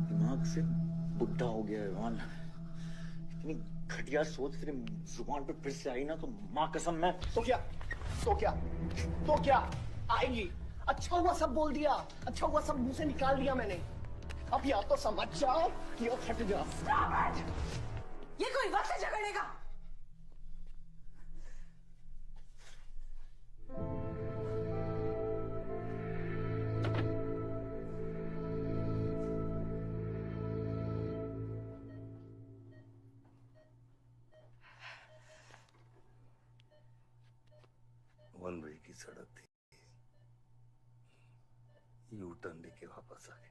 दिमाग से बुढ़ा हो गया है विमान। इतनी घटिया सोच तेरे जुबान पे फिर से आई ना तो मां कसम मैं तो क्या आएगी? अच्छा हुआ सब बोल दिया, अच्छा हुआ सब मुंह से निकाल दिया मैंने। अब या तो समझ जाओ या फट जाओ। ये कोई वक्त है झगड़ने का? वन वे की सड़क थी, यू टर्न लेके वापस आ गए।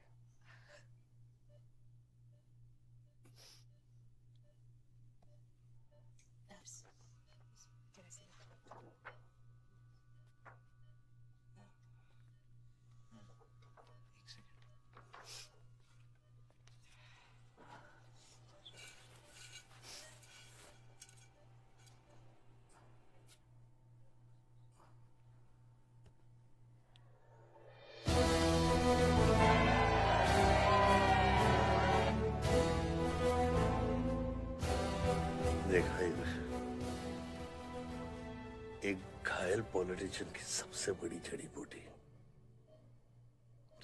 पॉलिटिशियन की सबसे बड़ी जड़ी बूटी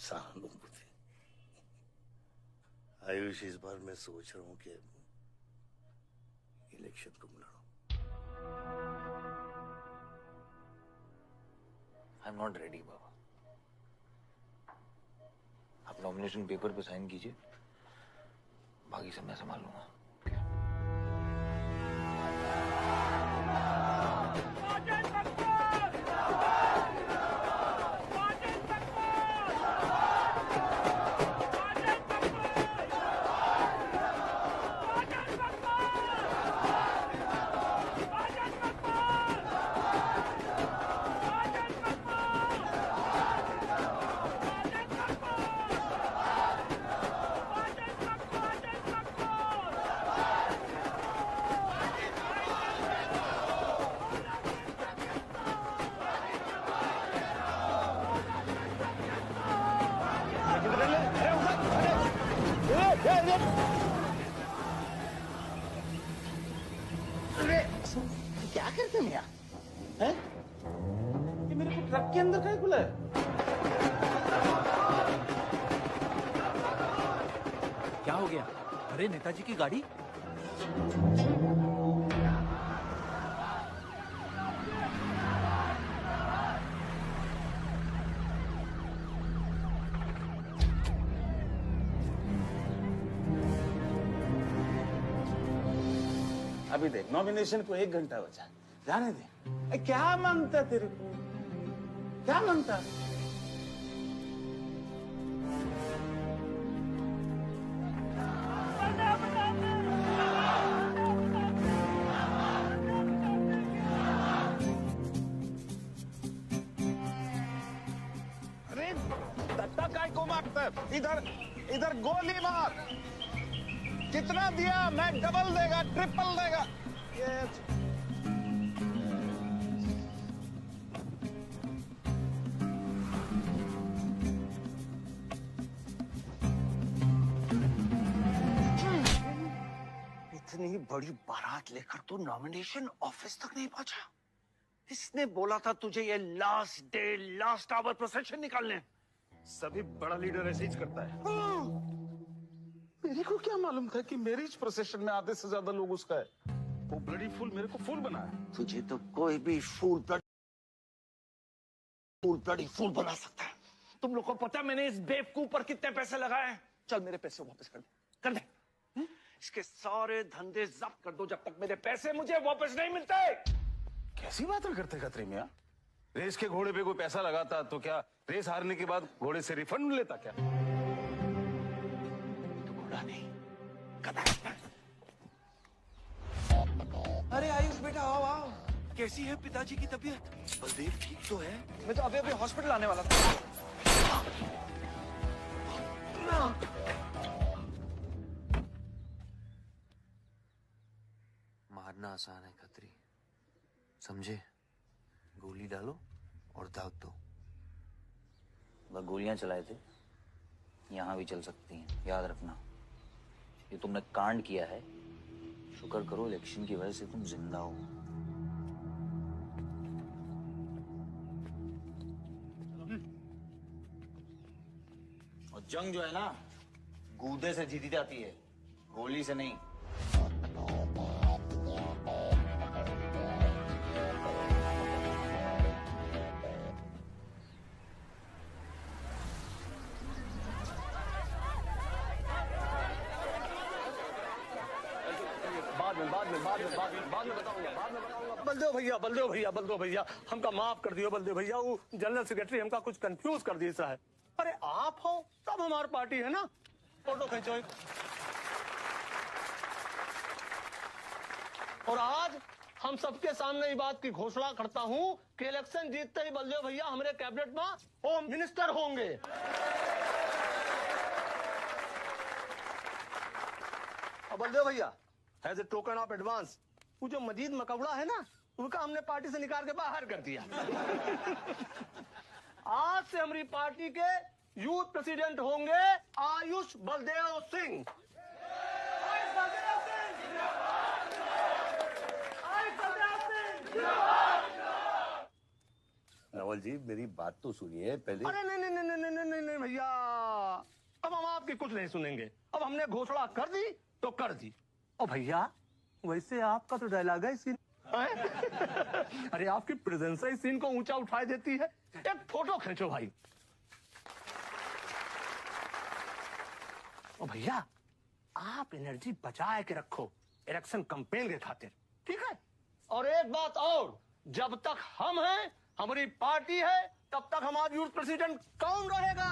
सहानुभूति। आयुष, इस बार मैं सोच रहा हूं कि इलेक्शन तुम लड़ो। आई एम नॉट रेडी बाबा। आप नॉमिनेशन पेपर पे साइन कीजिए, बाकी सब मैं संभाल लूंगा। क्या करते हैं मियां? हैं? ये मेरे को ट्रक के अंदर क्या खुला है? क्या हो गया? अरे नेताजी की गाड़ी। अभी देख, नॉमिनेशन को 1 घंटा बचा, जाने दे। क्या मांगता तेरे को? क्या मांगता? अरे दत्ता काय को मारता है? इधर इधर गोली मार। कितना दिया? मैं डबल देगा, ट्रिपल देगा। इतनी बड़ी बारात लेकर तू नॉमिनेशन ऑफिस तक नहीं पहुंचा। इसने बोला था तुझे ये last day last hour procession निकालने। सभी बड़ा लीडर ऐसे ही करता है। मेरे को क्या मालूम था कि मेरी इस प्रोसेशन में आधे से ज्यादा लोग उसका है। वो ब्लडी फूल मेरे को फूल बनाया। तुझे तो कोई भी फूल ब्लडी फूल बना सकता है। तुम लोग को पता है मैंने इस बेवकूफ पर कितने पैसे लगाए हैं? चल मेरे पैसे वापस कर दे। इसके सारे धंधे जब्त कर दो जब तक मेरे पैसे मुझे वापस नहीं मिलते। कैसी बातें करते खत्री मियां? रेस के घोड़े पे कोई पैसा लगाता तो क्या रेस हारने के बाद घोड़े से रिफंड लेता क्या? तो घोड़ा नहीं, गधा। अरे आयुष बेटा, आओ आओ। कैसी है पिताजी की तबीयत? बलदेव ठीक तो है? मैं तो अभी हॉस्पिटल आने वाला था। मारना आसान है खत्री, समझे? गोली डालो और दाग दो। वह गोलियां चलाए थे, यहां भी चल सकती हैं, याद रखना। ये तुमने कांड किया है, शुक्र करो इलेक्शन की वजह से तुम जिंदा हो। और जंग जो है ना, गूदे से जीती जाती है, गोली से नहीं। बाद में बताऊंगा। बलदेव भैया हमका माफ कर दियो। बलदेव भैया, वो जनरल सेक्रेटरी हमका कुछ कंफ्यूज कर दिया है। अरे आप हो तब हमारी पार्टी है ना। फोटो खींचो। और आज हम सबके सामने ये बात की घोषणा करता हूं कि इलेक्शन जीतते ही बलदेव भैया हमारे कैबिनेट में होम मिनिस्टर होंगे। और बलदेव भैया, as a token of advance, वो जो मजीद मकबड़ा है ना, उनका हमने पार्टी से निकाल के बाहर कर दिया। आज से हमारी पार्टी के यूथ प्रेसिडेंट होंगे आयुष बलदेव सिंह। रावल जी मेरी बात तो सुनिए पहले। अरे नहीं नहीं नहीं नहीं नहीं नहीं भैया, अब हम आपकी कुछ नहीं सुनेंगे। अब हमने घोषणा कर दी तो कर दी। और भैया वैसे आपका तो डायलॉग है सीन अरे आपकी प्रेजेंस ही सीन को ऊंचा उठाई देती है। एक फोटो खींचो भाई। और भैया आप एनर्जी बचा के रखो इलेक्शन कैंपेन के खातिर, ठीक है? और एक बात और, जब तक हम हैं, हमारी पार्टी है, तब तक हमारा यूथ प्रेसिडेंट कौन रहेगा?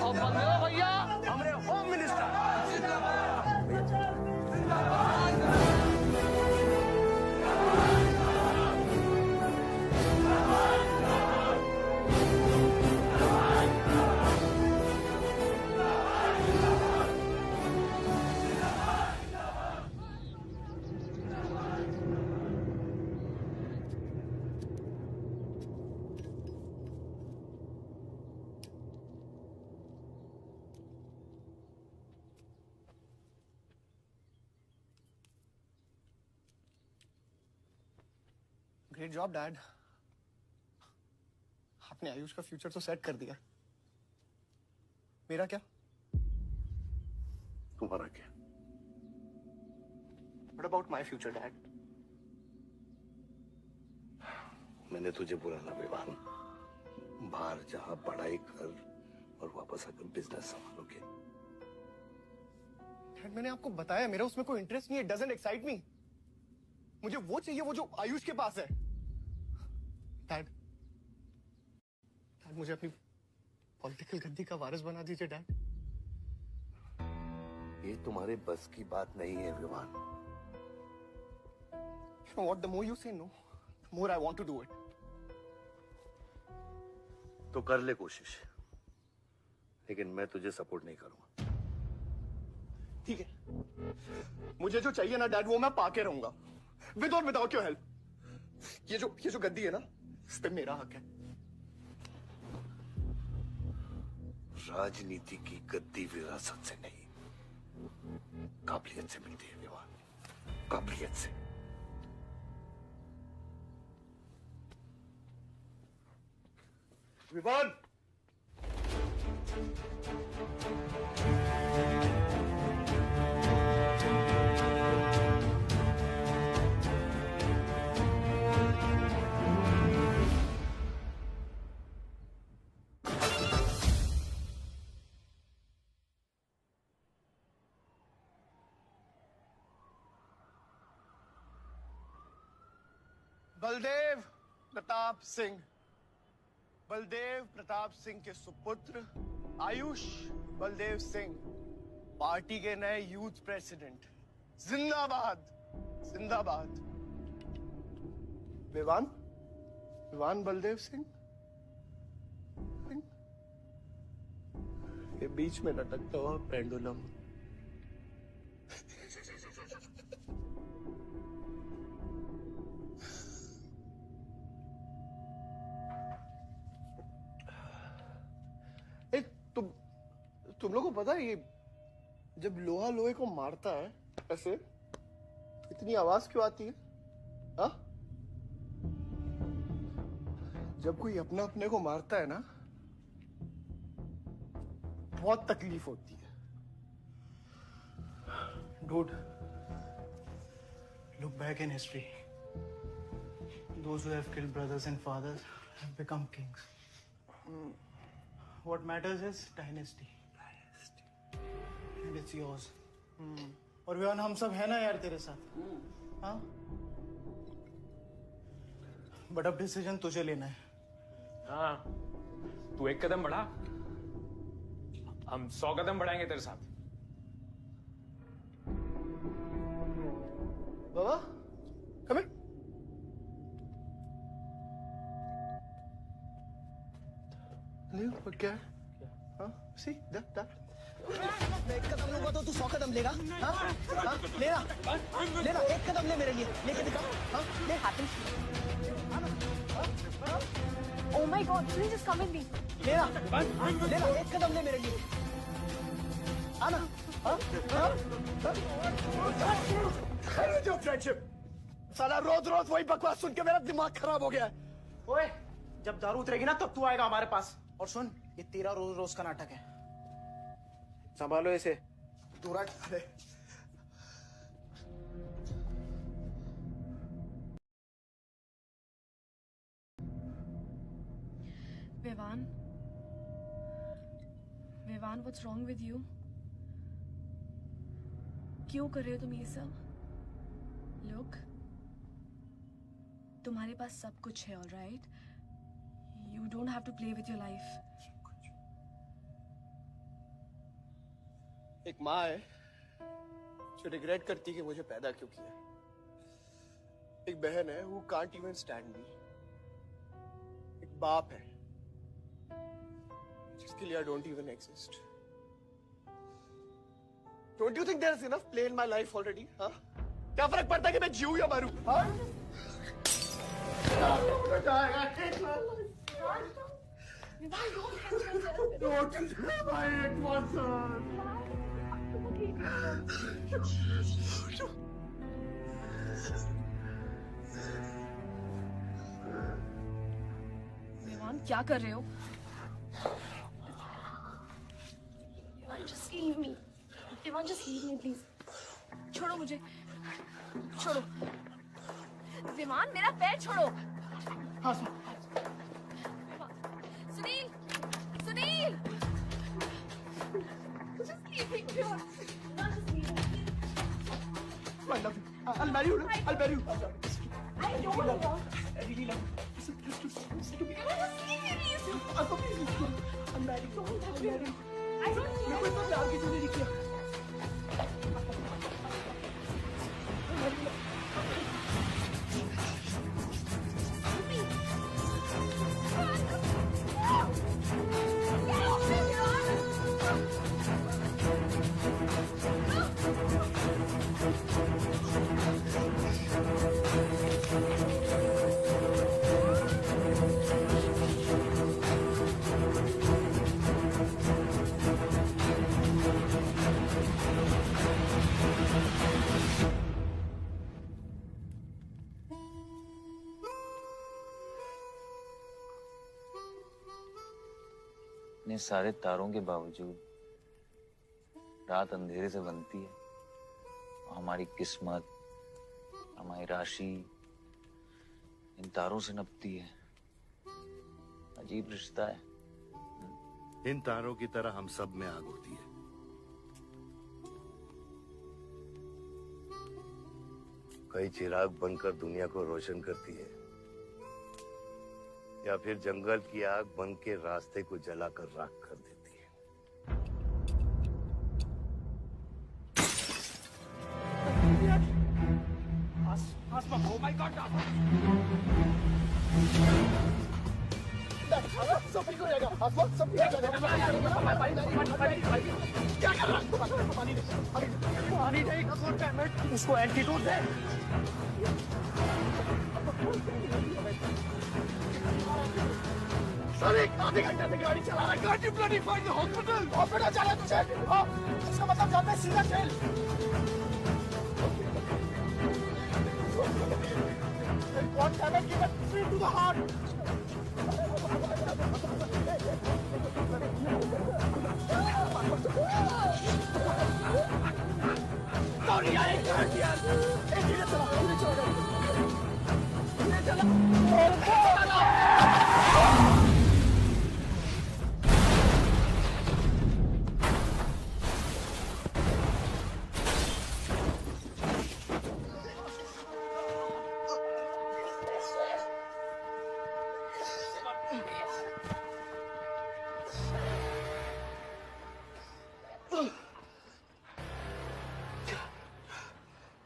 और बंदे भैया हमारे home minister. Great job dad, आपने आयुष का फ्यूचर तो सेट कर दिया। मेरा क्या? तुम्हारा क्या? What about my future, Dad? मैंने तुझे बुरा ना विवान, बाहर जहां पढ़ाई कर और वापस आकर बिजनेस संभालोगे। डैड मैंने आपको बताया मेरा उसमें कोई इंटरेस्ट नहीं है। Doesn't excite me. मुझे वो चाहिए वो जो आयुष के पास है। डैड मुझे अपनी पॉलिटिकल गद्दी का वारिस बना दीजिए डैड। ये तुम्हारे बस की बात नहीं है Vivaan. You know what? The more you say no, the more I want to do it. तो कर ले कोशिश, लेकिन मैं तुझे सपोर्ट नहीं करूंगा। ठीक है, मुझे जो चाहिए ना डैड वो मैं पाके रहूंगा, विद और विदाउट योर हेल्प। ये जो गद्दी है ना, इस पे मेरा हक है। राजनीति की गद्दी विरासत से नहीं, काबिलियत से मिलती है विवान, काबिलियत से। विवान बलदेव प्रताप सिंह, बलदेव प्रताप सिंह के सुपुत्र आयुष बलदेव सिंह पार्टी के नए यूथ प्रेसिडेंट। जिंदाबाद जिंदाबाद। विवान बलदेव सिंह ये बीच में लटकता हुआ पेंडुलम। तुम लोगों को पता है ये जब लोहा लोहे को मारता है ऐसे इतनी आवाज क्यों आती है? हा? जब कोई अपना अपने को मारता है ना बहुत तकलीफ होती है। Dude, look back in history. Those who have killed brothers and fathers have become kings. What matters is dynasty. And it's yours. और विवान हम सब है ना यार तेरे साथ, हाँ? बट अब डिसीजन तुझे लेना है। हाँ, तू एक कदम बढ़ा, हम 100 कदम बढ़ाएंगे तेरे साथ। बाबा, come here. क्या है? हाँ, see that. मैं एक कदम लूंगा तो तू 100 कदम लेगा? हाँ? हाँ? लेना, एक कदम ले मेरे लिए, लेके दिखा। हाँ? ले हाथ Oh my God, please just come with me. लेना, एक कदम ले मेरे लिए। आना, हाँ? हाँ? जो फ्रेंडशिप, साला रोज रोज वही बकवास सुन के मेरा दिमाग खराब हो गया है। ओए, जब दारू उतरेगी ना तब तू आएगा हमारे पास। और सुन, ये तेरा रोज रोज का नाटक है, संभालो इसे। दूरा अरे Vivan, Vivan, what's wrong with you? क्यों कर रहे हो तुम ये सब? लुक, तुम्हारे पास सब कुछ है, alright? You don't have to play with your life. एक माँ है जो रिग्रेट करती है कि मुझे पैदा क्यों किया। एक बहन है who can't even stand me। एक बाप है जिसके लिए I don't even exist। Don't you think there's enough play in my life already? हाँ? क्या फर्क पड़ता है कि मैं जीऊं या मरूं? हाँ? विवान, क्या कर रहे हो? Just leave me. Vivaan, just leave me, please. छोड़ो मुझे, छोड़ो। विवान, मेरा पैर छोड़ो। हाँ, Sunil, Sunil, just leave me, Vivaan, just leave me. I love you. I'll marry you. I'll marry you. I don't love you. I really love you. Listen to me. Just leave me, please. I'm married. I'm married. I don't मेरे को इतना प्यार किसी ने नहीं किया। इतने सारे तारों के बावजूद रात अंधेरे से बनती है। हमारी किस्मत, हमारी राशि इन तारों से नपती है। अजीब रिश्ता है। इन तारों की तरह हम सब में आग होती है। कई चिराग बनकर दुनिया को रोशन करती है, या फिर जंगल की आग बन के रास्ते को जलाकर राख कर देती है। Oh my God! सब ठीक हो जाएगा। सब ठीक हो जाएगा। क्या कर रहा है? पानी नहीं, उसको एंटीडोट दे। सर, एक आधे घंटे से गाड़ी चला रहा है। गाड़ी bloody find the hospital. Hospital चला तुझे? हाँ, इसका मतलब जाता है सीधा jail. One damage given straight to the heart. Sorry, I can't hear. Hey, धीरे चला, धीरे चला।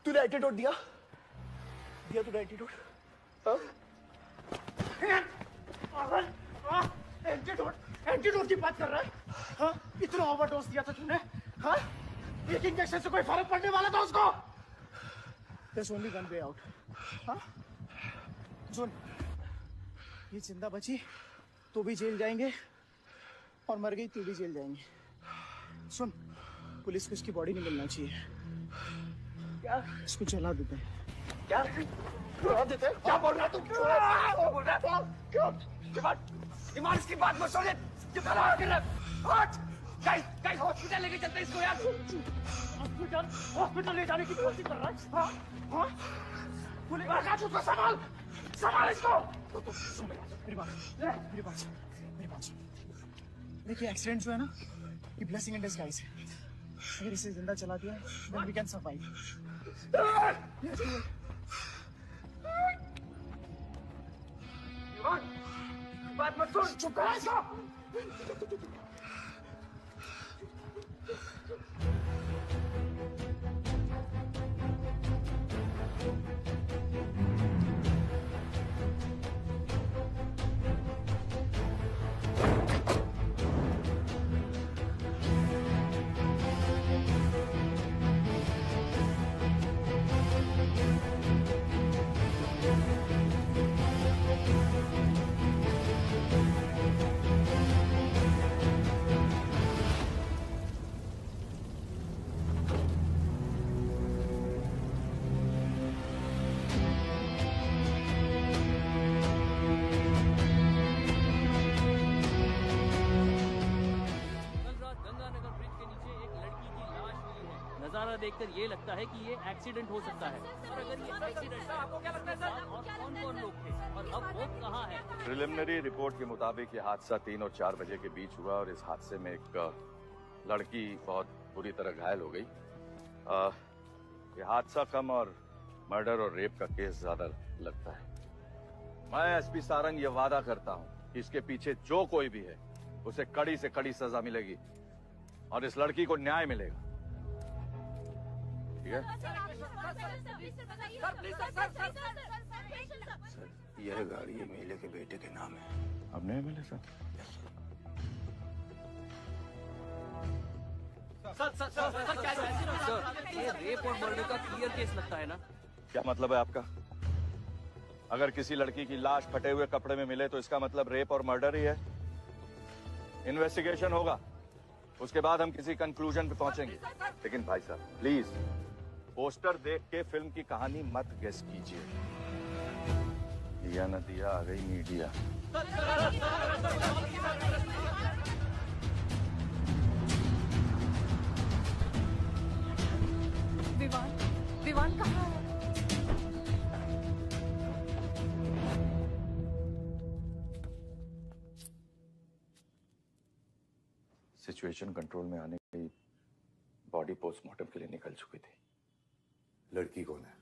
तूने एंटीडोट दिया? दिया तूने एंटीडोट? हाँ? एंटीडोट की बात कर रहा है? हाँ? इतना ओवरडोज दिया था तूने? हाँ? एक इंजेक्शन से कोई फर्क पड़ने वाला था उसको? There's only one way out. हाँ? सुन, ये जिंदा बची तो भी जेल जाएंगे और मर गई तो भी जेल जाएंगे। सुन, पुलिस को इसकी बॉडी नहीं मिलना चाहिए। क्या? इसको जला देते हैं। क्या? क्या बोल रहा तू? क्या बोल रहा है? ईमान की बात मत सुनिए। गाइस हॉस्पिटल लेके चलते इसको यार। हॉस्पिटल ले जाने की कोशिश कर रहा है। हाँ? उसको संभाल इसको। मेरी बात। देखिए एक्सीडेंट जो है ना, ये ब्लेसिंग इन डिस्गाइज है। अगर इसे जिंदा चला दिया, then we can survive. बात मत सुन, चुप करा इसको। नजारा देखकर ये लगता है कि ये एक्सीडेंट हो सकता है। और अगर ये एक्सीडेंट है, आपको क्या लगता है सर? और कौन-कौन लोग थे और अब वो कहाँ है? प्रिलिमिनरी रिपोर्ट के मुताबिक ये हादसा 3 और 4 बजे के बीच हुआ और इस हादसे में एक लड़की बहुत बुरी तरह घायल हो गई। ये हादसा कम और मर्डर और रेप का केस ज्यादा लगता है। मैं एसपी सारंग ये वादा करता हूँ कि इसके पीछे जो कोई भी है उसे कड़ी से कड़ी सजा मिलेगी और इस लड़की को न्याय मिलेगा। ठीक है? सर, यह गाड़ी एमएलए के बेटे के नाम है। अब नहीं मिले सर? सर, ये रेप और मर्डर का क्लियर केस लगता है ना? क्या मतलब है आपका? अगर किसी लड़की की लाश फटे हुए कपड़े में मिले तो इसका मतलब रेप और मर्डर ही है। इन्वेस्टिगेशन होगा, उसके बाद हम किसी कंक्लूजन पे पहुंचेंगे। लेकिन भाई साहब प्लीज पोस्टर देख के फिल्म की कहानी मत गेस कीजिए। दिया न दिया, आ गई मीडिया। विवान कहाँ है? सिचुएशन कंट्रोल में आने की बॉडी पोस्टमार्टम के लिए निकल चुकी थी। लड़की कौन है?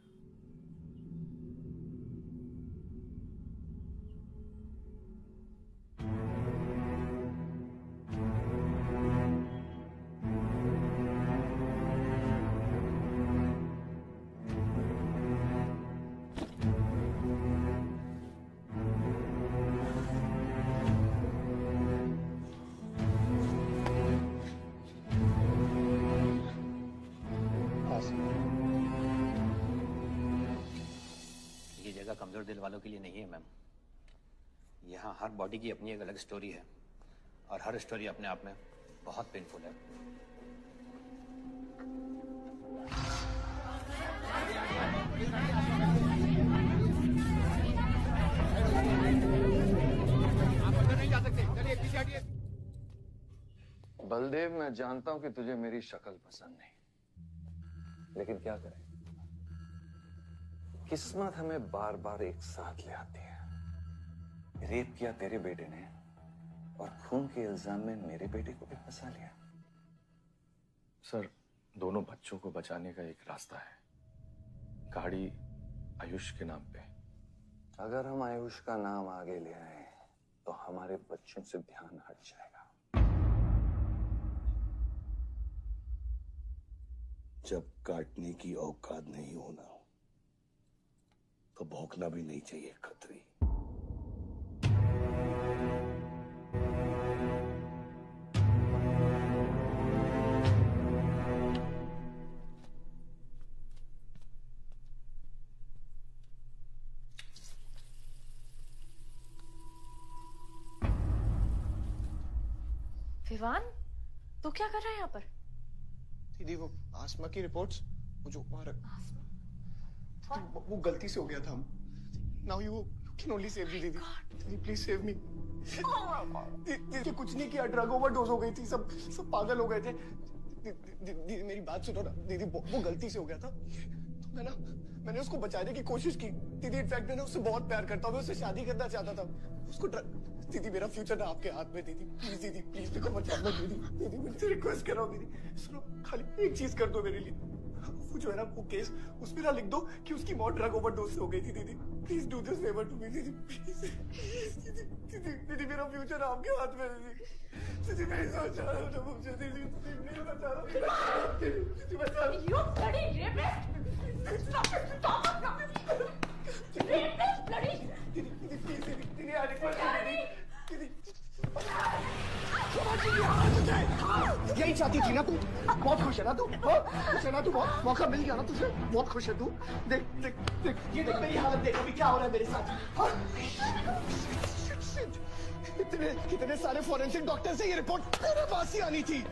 कमजोर दिल वालों के लिए नहीं है मैम। यहाँ हर बॉडी की अपनी एक अलग स्टोरी है और हर स्टोरी अपने आप में बहुत पेनफुल है। बलदेव, मैं जानता हूं कि तुझे मेरी शक्ल पसंद नहीं, लेकिन क्या करें, किस्मत हमें बार बार एक साथ ले आती है। रेप किया तेरे बेटे ने और खून के इल्जाम में मेरे बेटे को भी फंसा लिया। सर, दोनों बच्चों को बचाने का एक रास्ता है, गाड़ी आयुष के नाम पे। अगर हम आयुष का नाम आगे ले आए तो हमारे बच्चों से ध्यान हट जाएगा। जब काटने की औकात नहीं होना तो भौंकना भी नहीं चाहिए खतरी। विवान, तू क्या कर रहा है यहाँ पर? दीदी, वो आसमा की रिपोर्ट्स, वो जो वो गलती से हो गया था। Now you can only save me, दीदी. दीदी, please save me. दीदी कुछ नहीं किया, ड्रग ओवरडोज हो गई थी, सब पागल हो गए थे. दीदी मेरी बात सुनो ना, दीदी वो गलती से हो गया था. तो मैंने उसको बचाने की कोशिश की. दीदी इनफैक्ट मैंने उससे बहुत प्यार करता हूँ, मैं उससे शादी करना चाहता था. उसको दीदी मेरा फ्यूचर ना आपके हाथ में. दीदी प्लीज मेरे को बचा लो. दीदी मुझे रिक्वेस्ट कर रहा हूँ. दीदी सुनो, खाली एक चीज कर दो मेरे लिए. वो जो है ना वो केस उसमें ना लिख दो कि उसकी मौत ड्रग ओवरडोज से हो गई थी. दीदी please do this favour to me. दीदी प्लीज. दीदी मेरा फ्यूचर आपके हाथ में. दीदी मेरी सोच रहा हूँ ना मुझे. दीदी प्लीज बचा लो. दीदी बचा लो. You bloody rapist! Stop it! Stop it! Rapist! Bloody! दीदी I request you, दीदी. यही चाहती थी ना तू? बहुत खुश है ना तू? खुश है ना तू? बहुत मौका मिल गया ना तुझे? बहुत खुश है तू? देख ये देख मेरी हालत देख अभी क्या हो रहा है मेरे साथ. इतने सारे फॉरेंसिक डॉक्टर से ये रिपोर्ट मेरे पास ही आनी थी.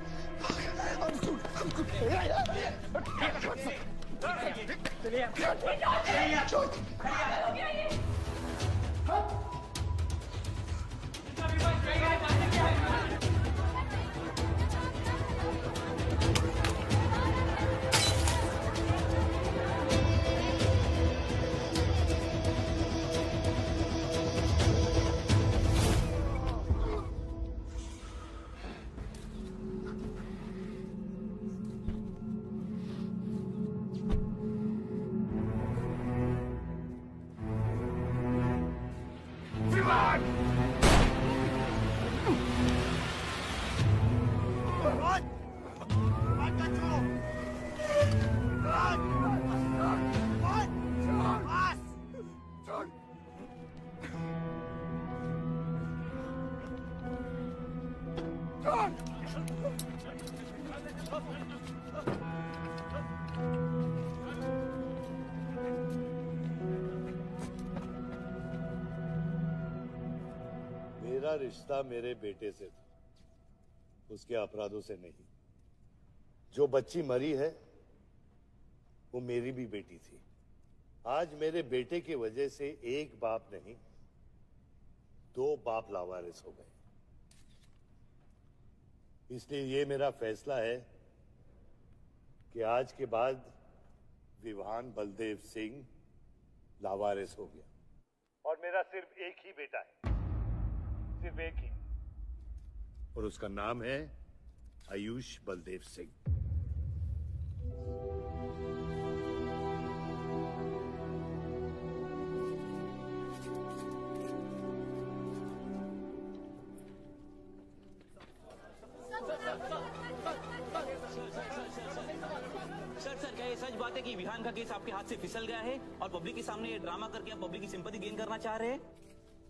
मेरा रिश्ता मेरे बेटे से था, उसके अपराधों से नहीं. जो बच्ची मरी है वो मेरी भी बेटी थी. आज मेरे बेटे की वजह से एक बाप नहीं 2 बाप लावारिस हो गए. इसलिए ये मेरा फैसला है कि आज के बाद विवान बलदेव सिंह लावारिस हो गया और मेरा सिर्फ एक ही बेटा है, सिर्फ एक ही, और उसका नाम है आयुष बलदेव सिंह. सर क्या ये सच बात है कि विहान का केस आपके हाथ से फिसल गया है और पब्लिक के सामने ये ड्रामा करके आप पब्लिक की सिंपैथी गेन करना चाह रहे हैं?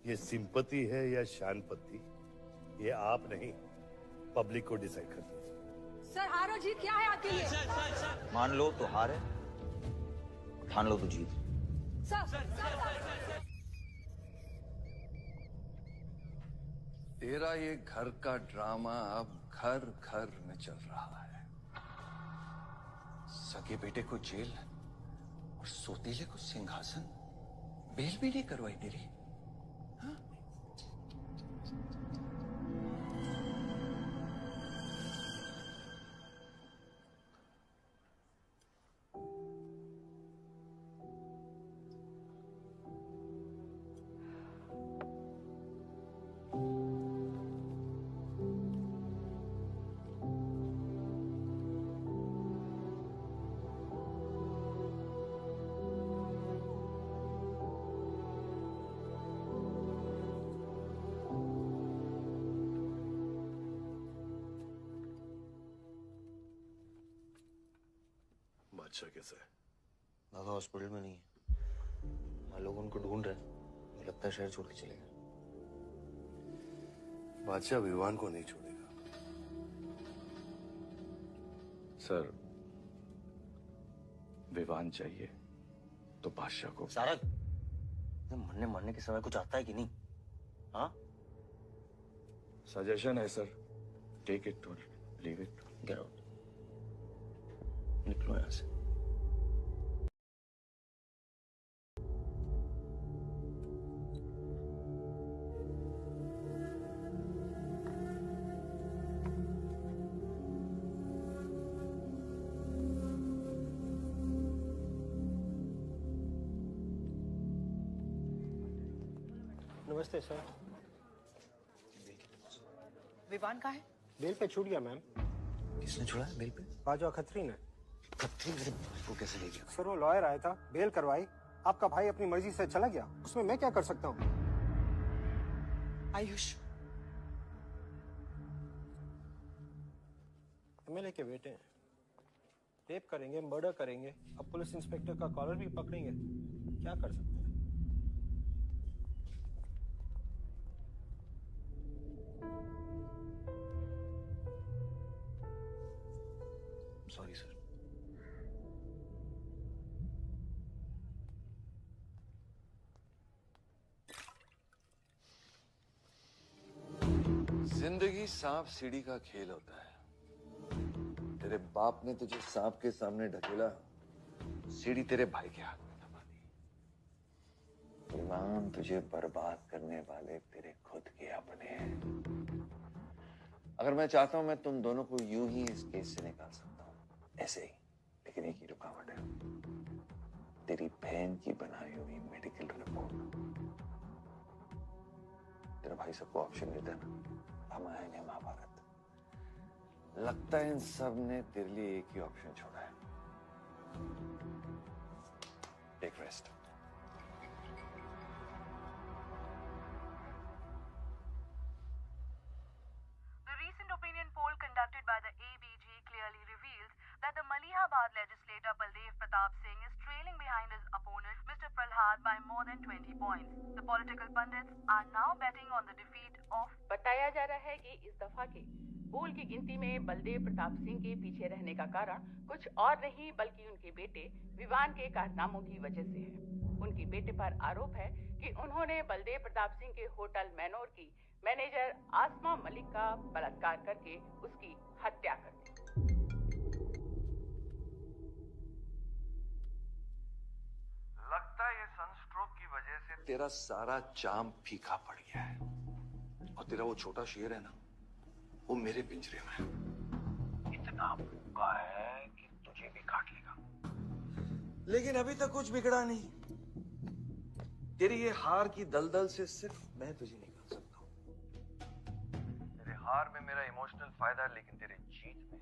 ये सिंपैथी है या शानपत्ती, ये आप नहीं पब्लिक को डिसाइड करती है. सर हार और जीत क्या है आपके लिए? मान लो तो हार है, ठान लो तो जीत. तेरा ये घर का ड्रामा अब घर घर में चल रहा है. सगे बेटे को जेल और सोतीले को सिंहासन. बेल भी नहीं करवाई तेरी. बादशाह कैसा है? बाबा हॉस्पिटल में नहीं है. हम लोग उनको ढूंढ रहे हैं. मुझे लगता है शहर छोड़ के चले गए. बादशाह विवान को नहीं छोड़ेगा. सर, विवान चाहिए तो बादशाह को. सारंग, मरने के समय कुछ आता है कि नहीं? हाँ? सजेशन है सर. टेक इट और लीव इट. Get out. निकलो यहाँ से. नमस्ते सर। विवान कहाँ है? बेल पे छूट गया मैम। किसने छोड़ा बेल पे? बाजवा खत्री ने। खत्री मेरे भाई को कैसे ले गया? सर वो लॉयर आया था, बेल करवाई, आपका भाई अपनी मर्जी से चला गया, उसमें मैं क्या कर सकता हूँ? आयुष, एमएलए के बेटे हैं, रेप करेंगे, मर्डर करेंगे, अब पुलिस इंस्पेक्टर का कॉलर भी पकड़ेंगे, क्या कर सकते हैं? Sorry sir. जिंदगी सांप सीढ़ी का खेल होता है। तेरे बाप ने तुझे सांप के सामने ढकेला, सीढ़ी तेरे भाई के हाथ में दबा दी। इमाम तुझे बर्बाद करने वाले तेरे खुद के अपने हैं। अगर मैं चाहता हूं मैं तुम दोनों को यूं ही इस केस से निकाल सकता हूं, ऐसे ही। लेकिन एक ही रुकावट है, तेरी बहन की बनाई हुई मेडिकल रिपोर्ट। तेरा भाई सबको ऑप्शन देता है ना, रामायण या महाभारत। लगता है इन सब ने तेरे लिए एक ही ऑप्शन छोड़ा है, take rest. The recent opinion poll conducted by the ABG clearly reveals that the Malihabad legislator Baldev Pratap Singh is trailing behind his opponent Mr. Prahlad by more than 20 points. The political pundits are now betting on the defeat of. बताया जा रहा है कि इस दफा के पोल की गिनती में बलदेव प्रताप सिंह के पीछे रहने का कारण कुछ और नहीं बल्कि उनके बेटे विवान के कारनामों की वजह से है। उनके बेटे पर आरोप है कि उन्होंने बलदेव प्रताप सिंह के होटल मैनोर की मैनेजर आसमा मलिक का बलात्कार करके उसकी हत्या कर दी। लगता है ये सनस्ट्रोक की वजह से तेरा सारा चाम फीका पड़ गया है, और तेरा वो छोटा शेर है ना, वो मेरे पिंजरे में है। इतना भूखा है कि तुझे भी काट लेगा। लेकिन अभी तक कुछ बिगड़ा नहीं। तेरी ये हार की दलदल से सिर्फ मैं तुझे निकाल सकता हूँ। तेरे हार में मेरा इमोशनल फायदा है, लेकिन तेरे जीत में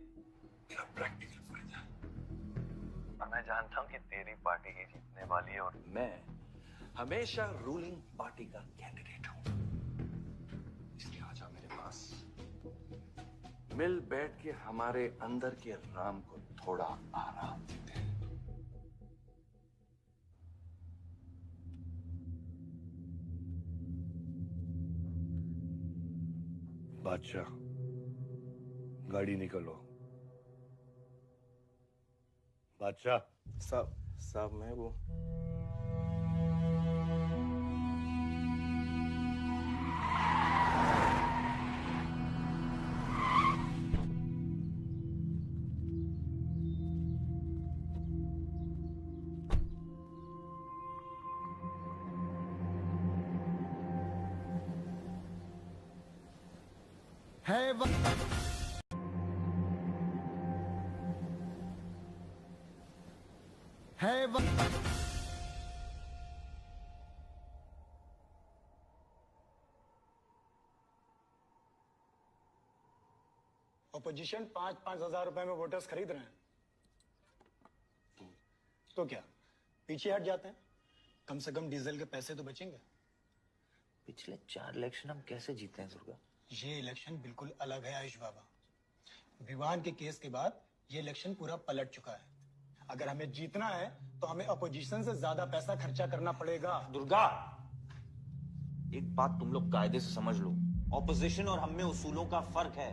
मेरा प्रैक्टिकल फायदा है। और मैं जानता हूँ कि तेरी पार्टी ही जीतने वाली है, और मैं हमेशा रूलिंग पार्टी का कैंडिडेट हूँ। इसलिए आजा मेरे पास, मिल बैठ के हमारे अंदर के राम को थोड़ा आराम देते हैं। बादशाह, गाड़ी निकलो। बादशाह। साहब मैं वो अपोजिशन 5-5 हजार रुपए में वोटर्स खरीद रहे हैं, तो क्या पीछे हट जाते हैं? कम से कम डीजल के पैसे तो बचेंगे। पिछले 4 इलेक्शन हम कैसे जीते हैं दुर्गा? ये इलेक्शन बिल्कुल अलग है आयुष बाबा। विवान के केस के बाद ये इलेक्शन पूरा पलट चुका है। अगर हमें जीतना है तो हमें अपोजिशन से ज्यादा पैसा खर्चा करना पड़ेगा। दुर्गा, एक बात तुम लोग कायदे से समझ लो, ऑपोजिशन और हम में उसूलों का फर्क है।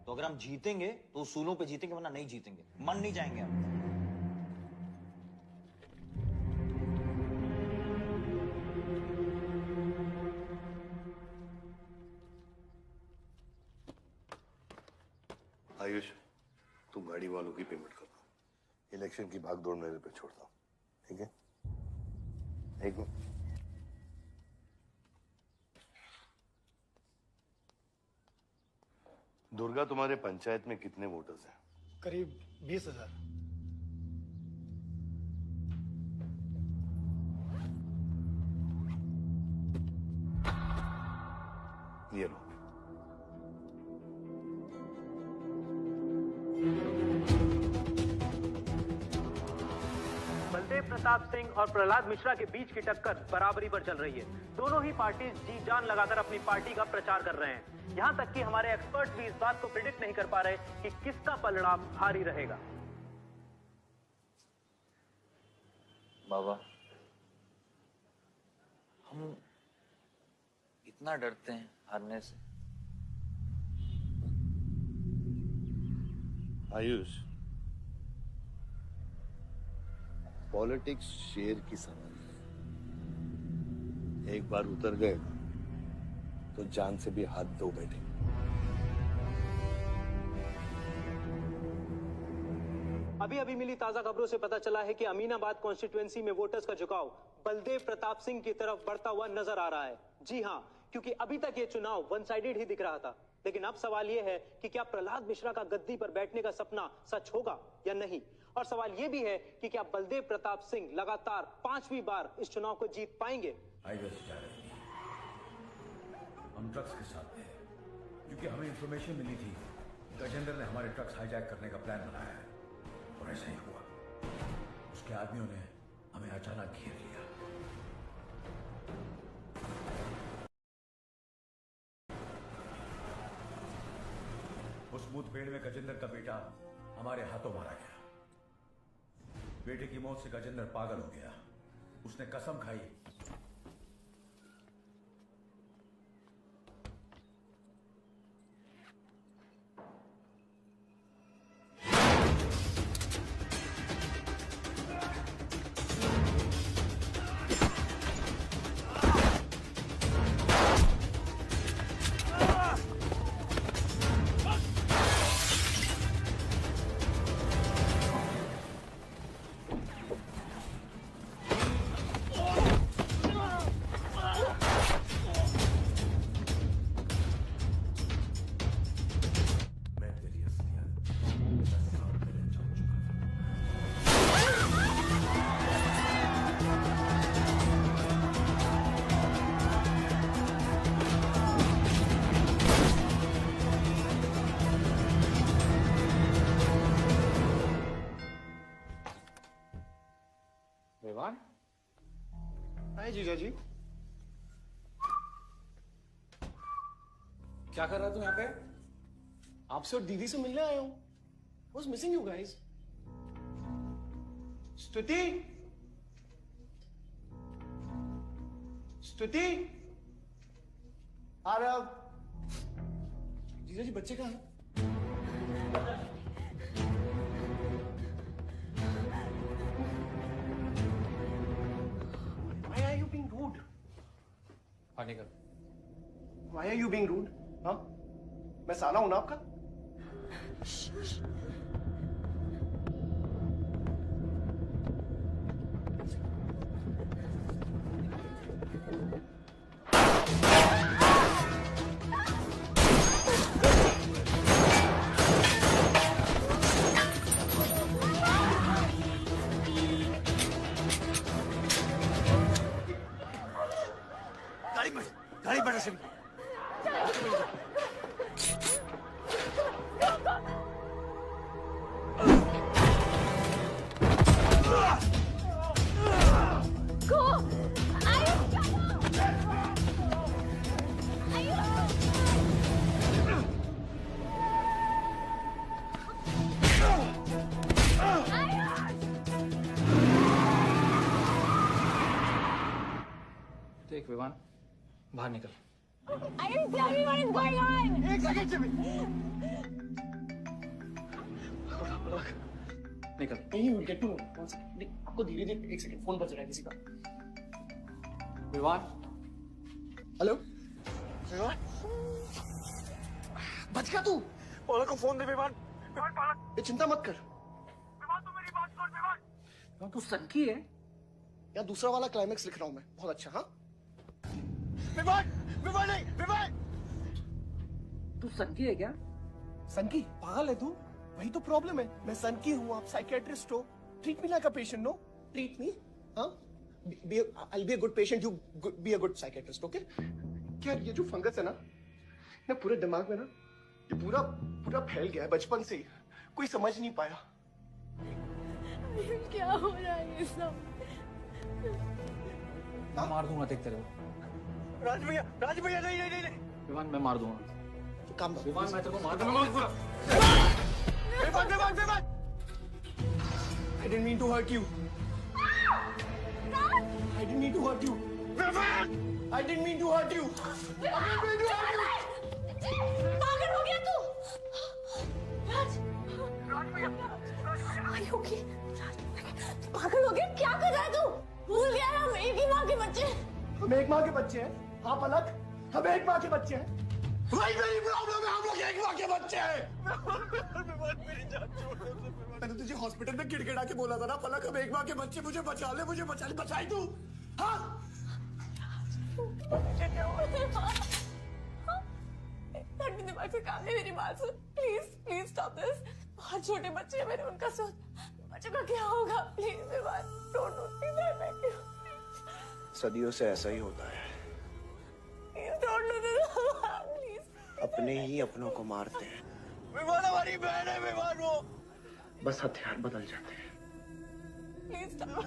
तो अगर हम जीतेंगे तो उसूलों पे जीतेंगे, वरना नहीं जीतेंगे, मन नहीं जाएंगे हम। आयुष, तू गाड़ी वालों की पेमेंट कर दो, इलेक्शन की भागदौड़ मेरे पे छोड़ता हूँ, ठीक है? एक मिनट। दुर्गा, तुम्हारे पंचायत में कितने वोटर्स हैं? करीब 20,000। ये लो। बलदेव प्रताप सिंह और प्रहलाद मिश्रा के बीच की टक्कर बराबरी पर चल रही है। दोनों ही पार्टी जी जान लगाकर अपनी पार्टी का प्रचार कर रहे हैं। यहां तक कि हमारे एक्सपर्ट भी इस बात को प्रिडिक्ट नहीं कर पा रहे कि किसका पलड़ा भारी रहेगा। बाबा, हम इतना डरते हैं हारने से। आयुष, पॉलिटिक्स शेर की सवारी है। एक बार उतर गए तो जान से भी हाथ धो बैठे। अभी अभी मिली ताजा खबरों से पता चला है कि अमीनाबाद कॉन्स्टिट्यूएंसी में वोटर्स का झुकाव बलदेव प्रताप सिंह की तरफ बढ़ता हुआ नजर आ रहा है। जी हां, क्योंकि अभी तक ये चुनाव वन साइडेड ही दिख रहा था। लेकिन अब सवाल ये है कि क्या प्रहलाद मिश्रा का गद्दी पर बैठने का सपना सच होगा या नहीं। और सवाल ये भी है कि क्या बलदेव प्रताप सिंह लगातार 5वीं बार इस चुनाव को जीत पाएंगे। हम ट्रक्स के साथ थे क्योंकि हमें इंफॉर्मेशन मिली थी गजेंद्र ने हमारे ट्रक्स हाईजैक करने का प्लान बनाया है, और ऐसा ही हुआ। उसके आदमियों ने हमें अचानक घेर लिया। उस मुठभेड़ में गजेंद्र का बेटा हमारे हाथों मारा गया। बेटे की मौत से गजेंद्र पागल हो गया। उसने कसम खाई हाय जीजा जी। क्या कर रहा तू यहाँ पे? आपसे और दीदी से मिलने आया हूं। Was missing you guys. स्तुति, स्तुति, आरव। जीजा जी बच्चे कहाँ हैं? Why are you being rude? पानी कर। Why are you being rude? हाँ? मैं साला हूं ना आपका? गाड़ी बैठा सिंह। देख विवान, बाहर निकल। Ayush, tell me what is going on. एक सेकंड जिमी। निकल। नहीं, we'll get to know. आपको धीरे धीरे एक सेकंड फोन बज रहा है किसी का। विवान। हेलो। विवान। बच गया तू। पलक को फोन दे विवान। विवान पलक। ये चिंता मत कर। विवान तू मेरी बात सुन विवान। विवान तू सनकी है? या दूसरा वाला क्लाइमेक्स लिख रहा हूं मैं। बहुत अच्छा हाँ। विवान। विवान नहीं, विवान। तू सनकी है क्या? सनकी? पागल है तू? वही तो प्रॉब्लम है। मैं सनकी हूँ, आप साइकियाट्रिस्ट हो। Treat me like a patient, no? Treat me, हाँ? I'll be a good patient, you be a good psychiatrist, okay? क्या ये जो फंगस है ना, ना पूरे दिमाग में ना ये पूरा पूरा फैल गया है बचपन से ही, कोई समझ नहीं पाया। क्या हो रहा है ये सब? मैं मार दूंगा देख तेरे को। राज भैया नहीं नहीं नहीं नहीं विवान मैं मार दूंगा। काम विवान मैं तेरे को मार दूंगा। Vivaan I didn't mean to hurt you. I didn't mean to hurt you. I didn't mean to hurt you. पागल हो गया तू? राज भैया, Are you okay? पागल हो गया? क्या कर रहा है तू? भूल गया हम एक ही माँ के बच्चे। हम एक माँ के बच्चे हैं। हाँ पलक, हम एक माँ के बच्चे हैं। भाई मेरी प्रॉब्लम है, हम लोग एक माँ के बच्चे हैं। मेरी जान छोड़ दे। मैंने तुझे हॉस्पिटल में गिड़गिड़ा के बोला था ना पलक, हम एक माँ के बच्चे, मुझे बचा ले, बचाई तू। हाँ दिमाग से काम है, मेरी बात सुन प्लीज स्टॉप दिस। बहुत छोटे बच्चे हैं मेरे, उनका सोच बच्चों का क्या होगा? Please don't do this. सदियों से ऐसा ही होता है, डोंट डू दिस प्लीज। अपने ही अपनों को मारते हैं। विवान हमारी बहन है, विवान वो बस हथियार बदल जाते हैं। Please stop.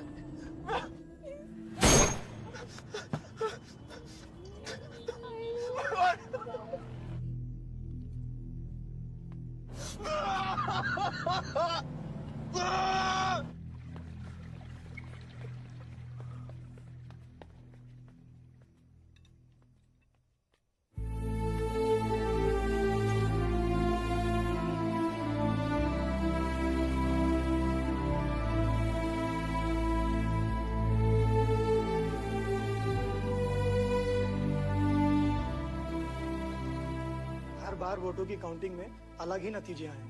बार वोटों की काउंटिंग में अलग ही नतीजे आए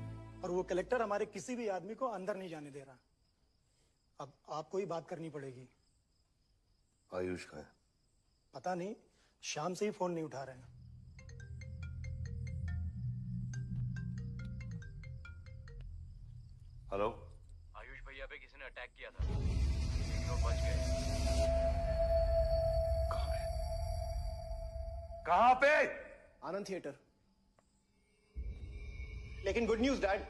और वो कलेक्टर हमारे किसी भी आदमी को अंदर नहीं जाने दे रहा। अब आपको ही बात करनी पड़ेगी। आयुष का है? पता नहीं, शाम से ही फोन नहीं उठा रहे हैं। हेलो, आयुष भैया पे किसी ने अटैक किया था, तो बच गए। कहां पे? आनंद थिएटर। लेकिन गुड न्यूज डैड,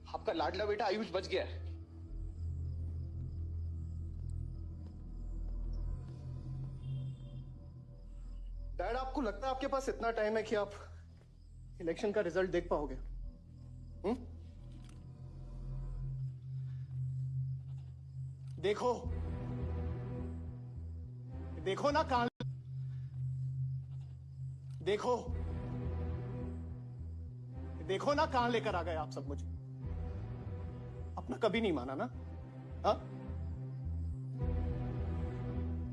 आपका लाडला बेटा आयुष बच गया है। डैड आपको लगता है आपके पास इतना टाइम है कि आप इलेक्शन का रिजल्ट देख पाओगे? देखो ना कान, देखो ना कहां लेकर आ गए आप सब मुझे। अपना कभी नहीं माना ना? हाँ,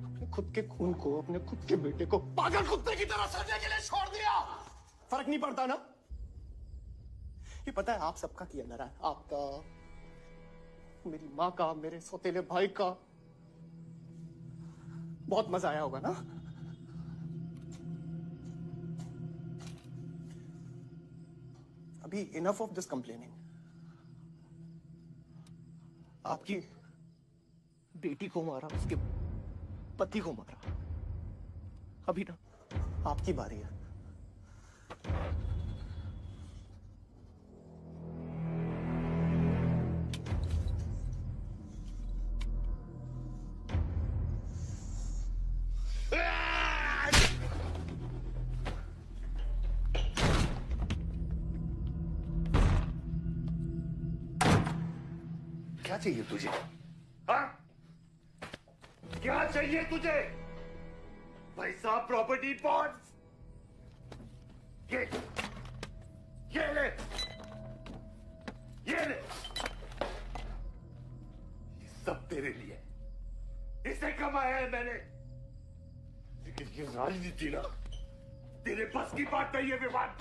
अपने खुद के खून को, अपने खुद के बेटे को पागल कुत्ते की तरह सड़ने के लिए छोड़ दिया। फर्क नहीं पड़ता ना? ये पता है आप सबका किया ना रहा है, आपका, मेरी माँ का, मेरे सौतेले भाई का। बहुत मजा आया होगा ना? अभी इनफ ऑफ दिस कंप्लेनिंग। आपकी बेटी को मारा, उसके पति को मारा, अभी ना आपकी बारी है। क्या चाहिए तुझे? हाँ? क्या चाहिए तुझे? पैसा, प्रॉपर्टी, बॉन्ड्स? ये ले, ये सब तेरे लिए, इसे कमाया है मैंने। लेकिन ये राजनीति ना तेरे बस की बात नहीं है विवान।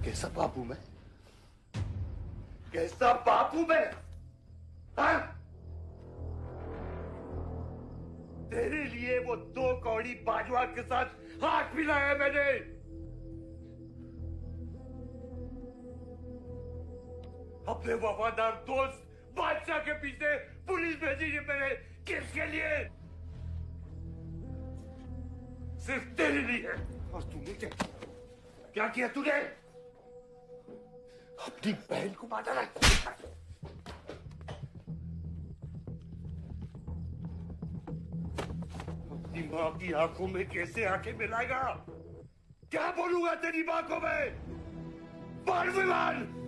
कैसा बापू मैं? कैसा बापू मैं? हाँ? तेरे लिए वो 2 कौड़ी बाजवा के साथ हाथ मिलाया मैंने। अपने वफादार दोस्त बादशाह के पीछे पुलिस भेजी है मेरे केस के लिए, सिर्फ तेरे लिए। और तूने क्या किया तूने? अपनी बहन को मारा ना। अपनी माँ की आंखों में कैसे आंखें मिलाएगा? क्या बोलूंगा तेरी माँ को मैं? बाल विमान।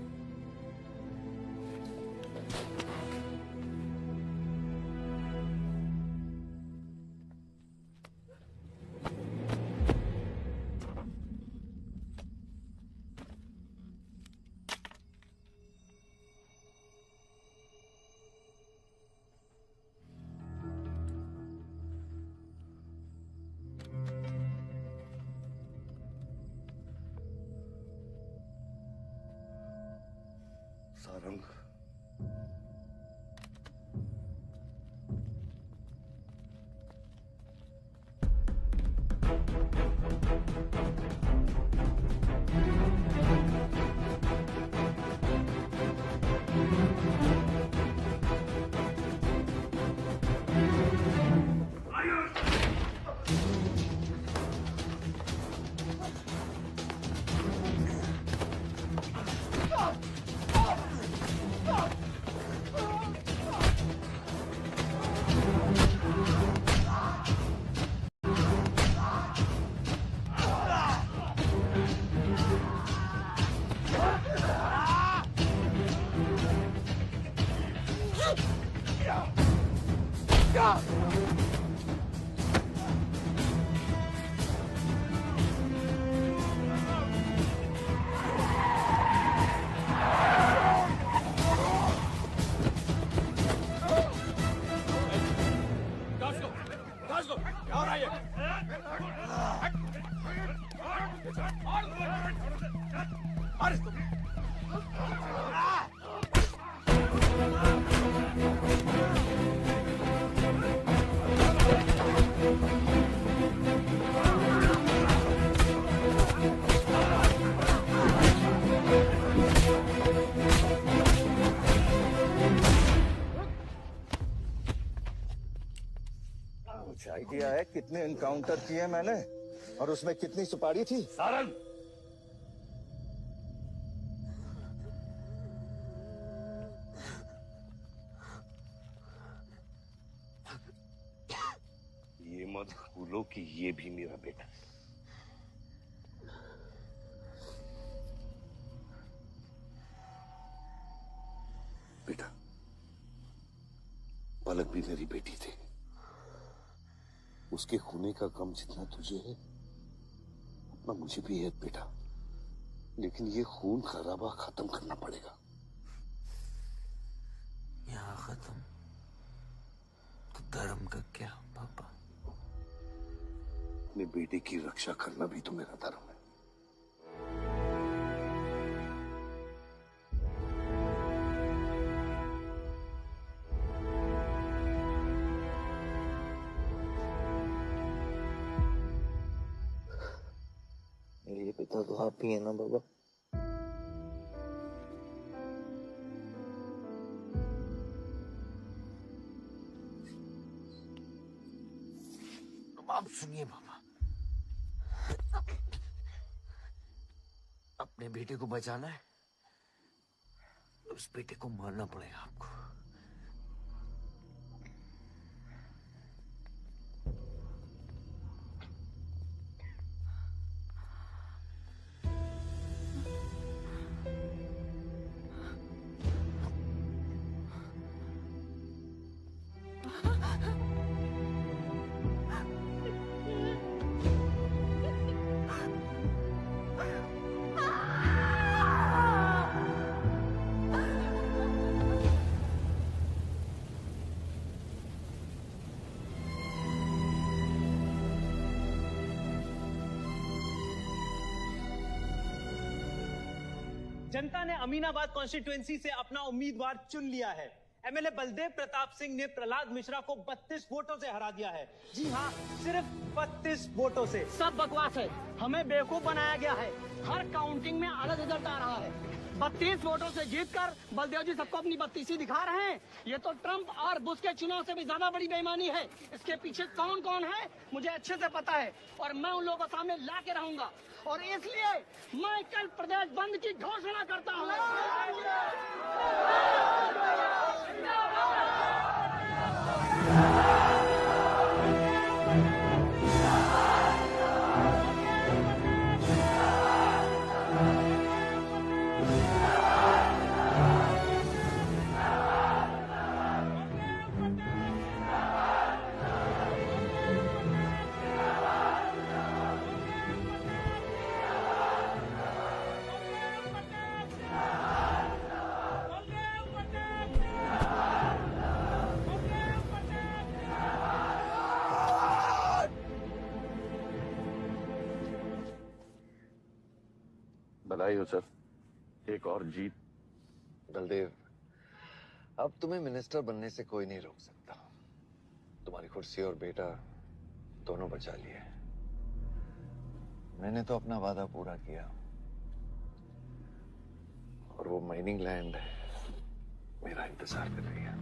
सारंग, कुछ आइडिया है कितने एनकाउंटर किए मैंने और उसमें कितनी सुपारी थी? सारंग, ये मत भूलो कि ये भी मेरा बेटा है। बेटा, पलक भी मेरी बेटी थी। उसके खोने का गम जितना तुझे है उतना मुझे भी है बेटा, लेकिन ये खून खराबा खत्म करना पड़ेगा। यहाँ खत्म तो धर्म का क्या पापा? अपने बेटे की रक्षा करना भी तो मेरा धर्म है। मेरे पिता तो आप ही है ना बाबा? आप सुनिए बाबा, अपने बेटे को बचाना है, उस बेटे को मारना पड़ेगा आपको। जनता ने अमीनाबाद कॉन्स्टिट्यूएंसी से अपना उम्मीदवार चुन लिया है। एमएलए बलदेव प्रताप सिंह ने प्रहलाद मिश्रा को 32 वोटों से हरा दिया है। जी हाँ, सिर्फ 32 वोटों से। सब बकवास है, हमें बेवकूफ बनाया गया है। हर काउंटिंग में अलग रिजल्ट आ रहा है। 32 वोटों से जीतकर बलदेव जी सबको अपनी बत्तीसी दिखा रहे हैं। ये तो ट्रंप और बुश के चुनाव से भी ज्यादा बड़ी बेईमानी है। इसके पीछे कौन कौन है मुझे अच्छे से पता है और मैं उन लोगों को सामने ला के रहूंगा और इसलिए मैं कल प्रदेश बंद की घोषणा करता हूँ। बधाई हो सर, एक और जीत। बलदेव, अब तुम्हें मिनिस्टर बनने से कोई नहीं रोक सकता। तुम्हारी कुर्सी और बेटा दोनों बचा लिए। मैंने तो अपना वादा पूरा किया और वो माइनिंग लैंड मेरा इंतजार कर रही है।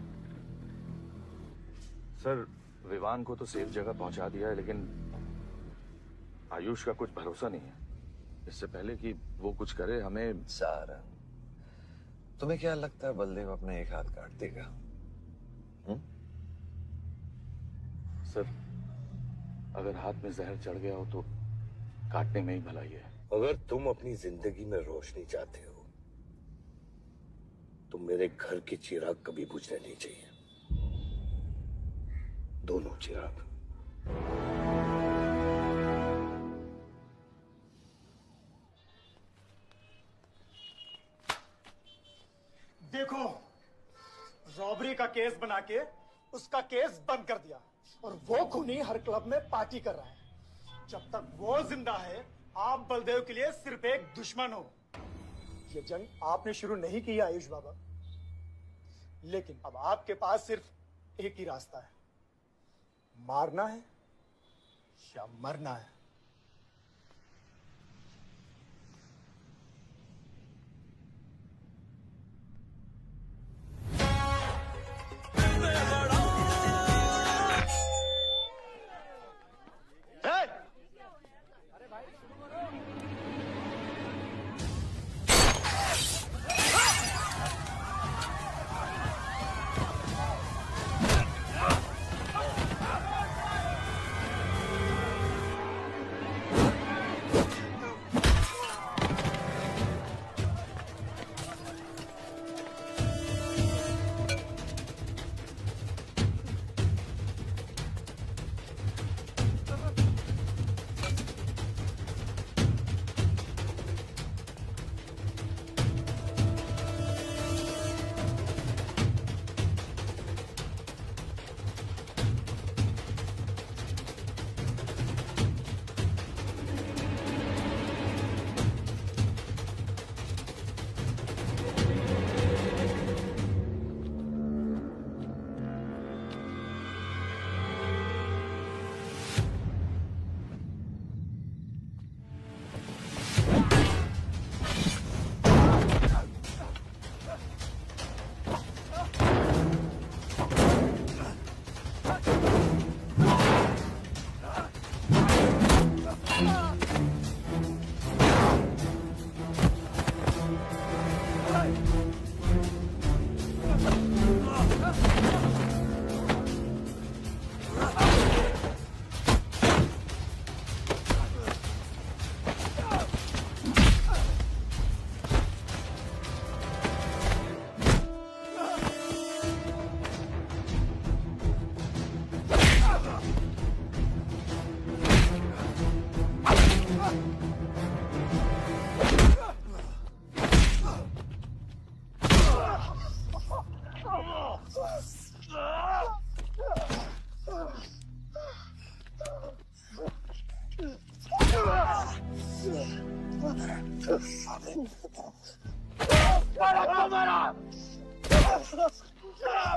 सर, विवान को तो सेफ जगह पहुंचा दिया है, लेकिन आयुष का कुछ भरोसा नहीं है। इससे पहले कि वो कुछ करे हमें। सारा, तुम्हें क्या लगता है बलदेव अपना एक हाथ काट देगा? सर, अगर हाथ में जहर चढ़ गया हो तो काटने में ही भलाई है। अगर तुम अपनी जिंदगी में रोशनी चाहते हो तो मेरे घर के चिराग कभी बुझने नहीं चाहिए। दोनों चिराग। देखो, रॉबरी का केस बना के उसका केस बंद कर दिया और वो खूनी हर क्लब में पार्टी कर रहा है। जब तक वो जिंदा है, आप बलदेव के लिए सिर्फ एक दुश्मन हो। ये जंग आपने शुरू नहीं की आयुष बाबा, लेकिन अब आपके पास सिर्फ एक ही रास्ता है, मारना है या मरना है।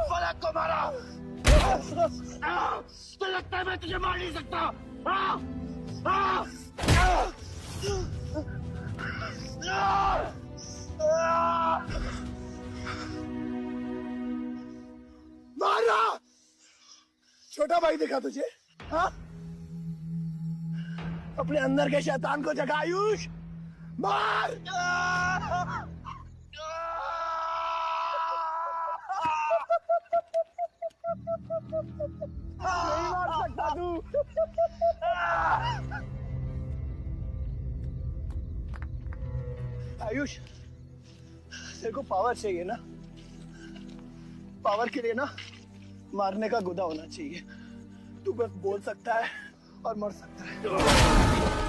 फलक को मारा। तो लगता है मैं तुझे मार नहीं सकता। छोटा भाई दिखा तुझे? हाँ? अपने अंदर के शैतान को जगा आयुष, मार! नहीं मार सकता तू। आयुष, तेरे को पावर चाहिए ना? पावर के लिए ना मारने का गुदा होना चाहिए। तू बस बोल सकता है और मर सकता है।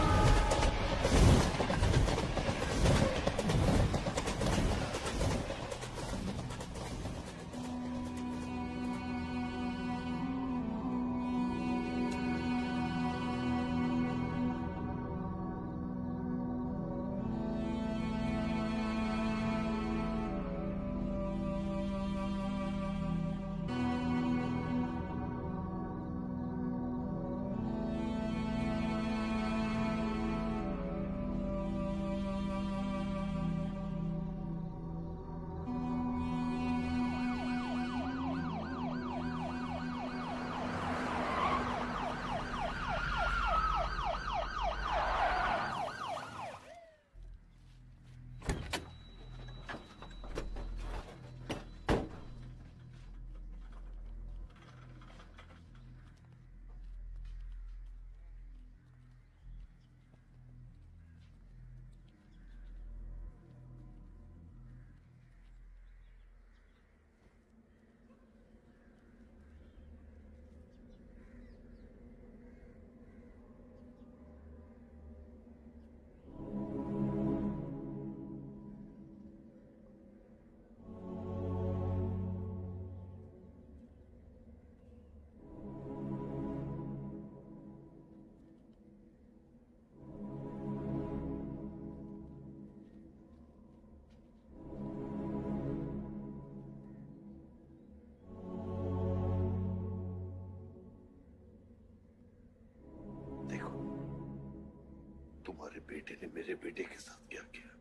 तुम्हारे बेटे ने मेरे बेटे के साथ क्या किया?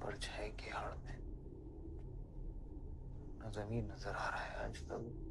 परछाई की आड़ में न जमीन नजर आ रहा है आज तक।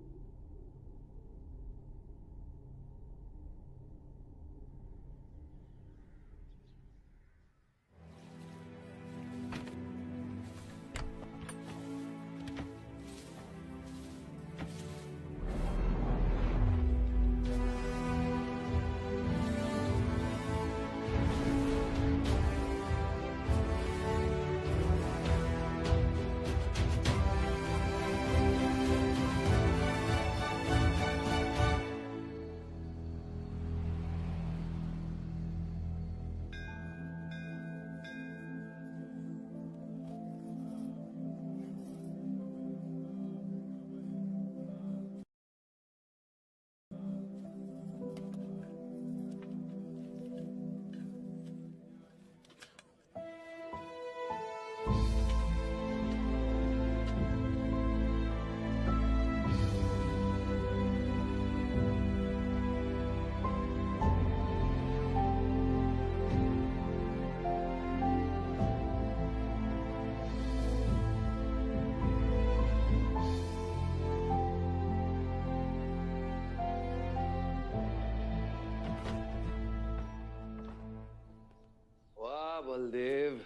बलदेव,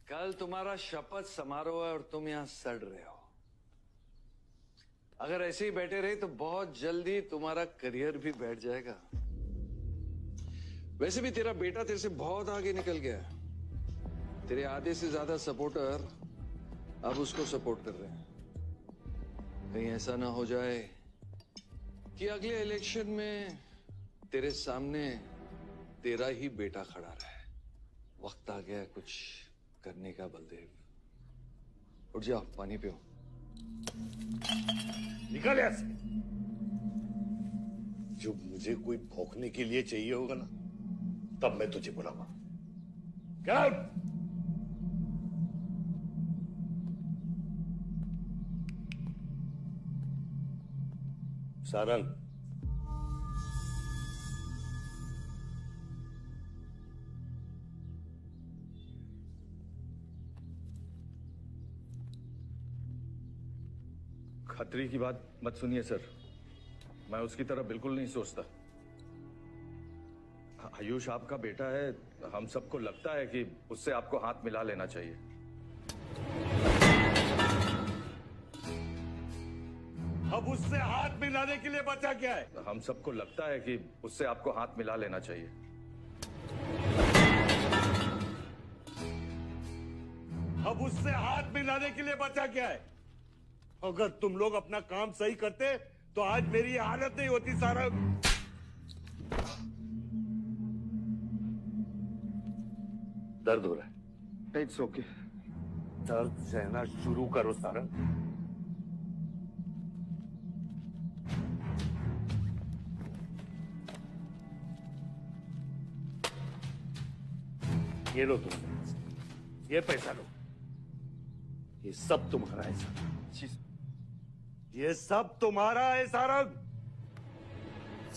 कल तुम्हारा शपथ समारोह है और तुम यहां सड़ रहे हो। अगर ऐसे ही बैठे रहे तो बहुत जल्दी तुम्हारा करियर भी बैठ जाएगा। वैसे भी तेरा बेटा तेरे से बहुत आगे निकल गया है। तेरे आधे से ज्यादा सपोर्टर अब उसको सपोर्ट कर रहे हैं। कहीं ऐसा ना हो जाए कि अगले इलेक्शन में तेरे सामने तेरा ही बेटा खड़ा रहे। वक्त आ गया कुछ करने का बलदेव। उठ जाओ, पानी पियो। निकल यहाँ से। जब मुझे कोई भौंकने के लिए चाहिए होगा ना, तब मैं तुझे बुलाऊंगा। Get out! सारंग, खतरी की बात मत सुनिए सर, मैं उसकी तरह बिल्कुल नहीं सोचता। आयुष आपका बेटा है, हम सबको लगता है कि उससे आपको हाथ मिला लेना चाहिए। अब उससे हाथ मिलाने के लिए बचा क्या है? हम सबको लगता है कि उससे आपको हाथ मिला लेना चाहिए। अब उससे हाथ मिलाने के लिए बचा क्या है? अगर तुम लोग अपना काम सही करते तो आज मेरी ये हालत नहीं होती। सारा दर्द हो रहा है? It's okay. दर्द सहना शुरू करो सारा। ये लो तुम, ये पैसा लो। ये सब तुम्हारा है सारा। ये सब तुम्हारा है सारंग।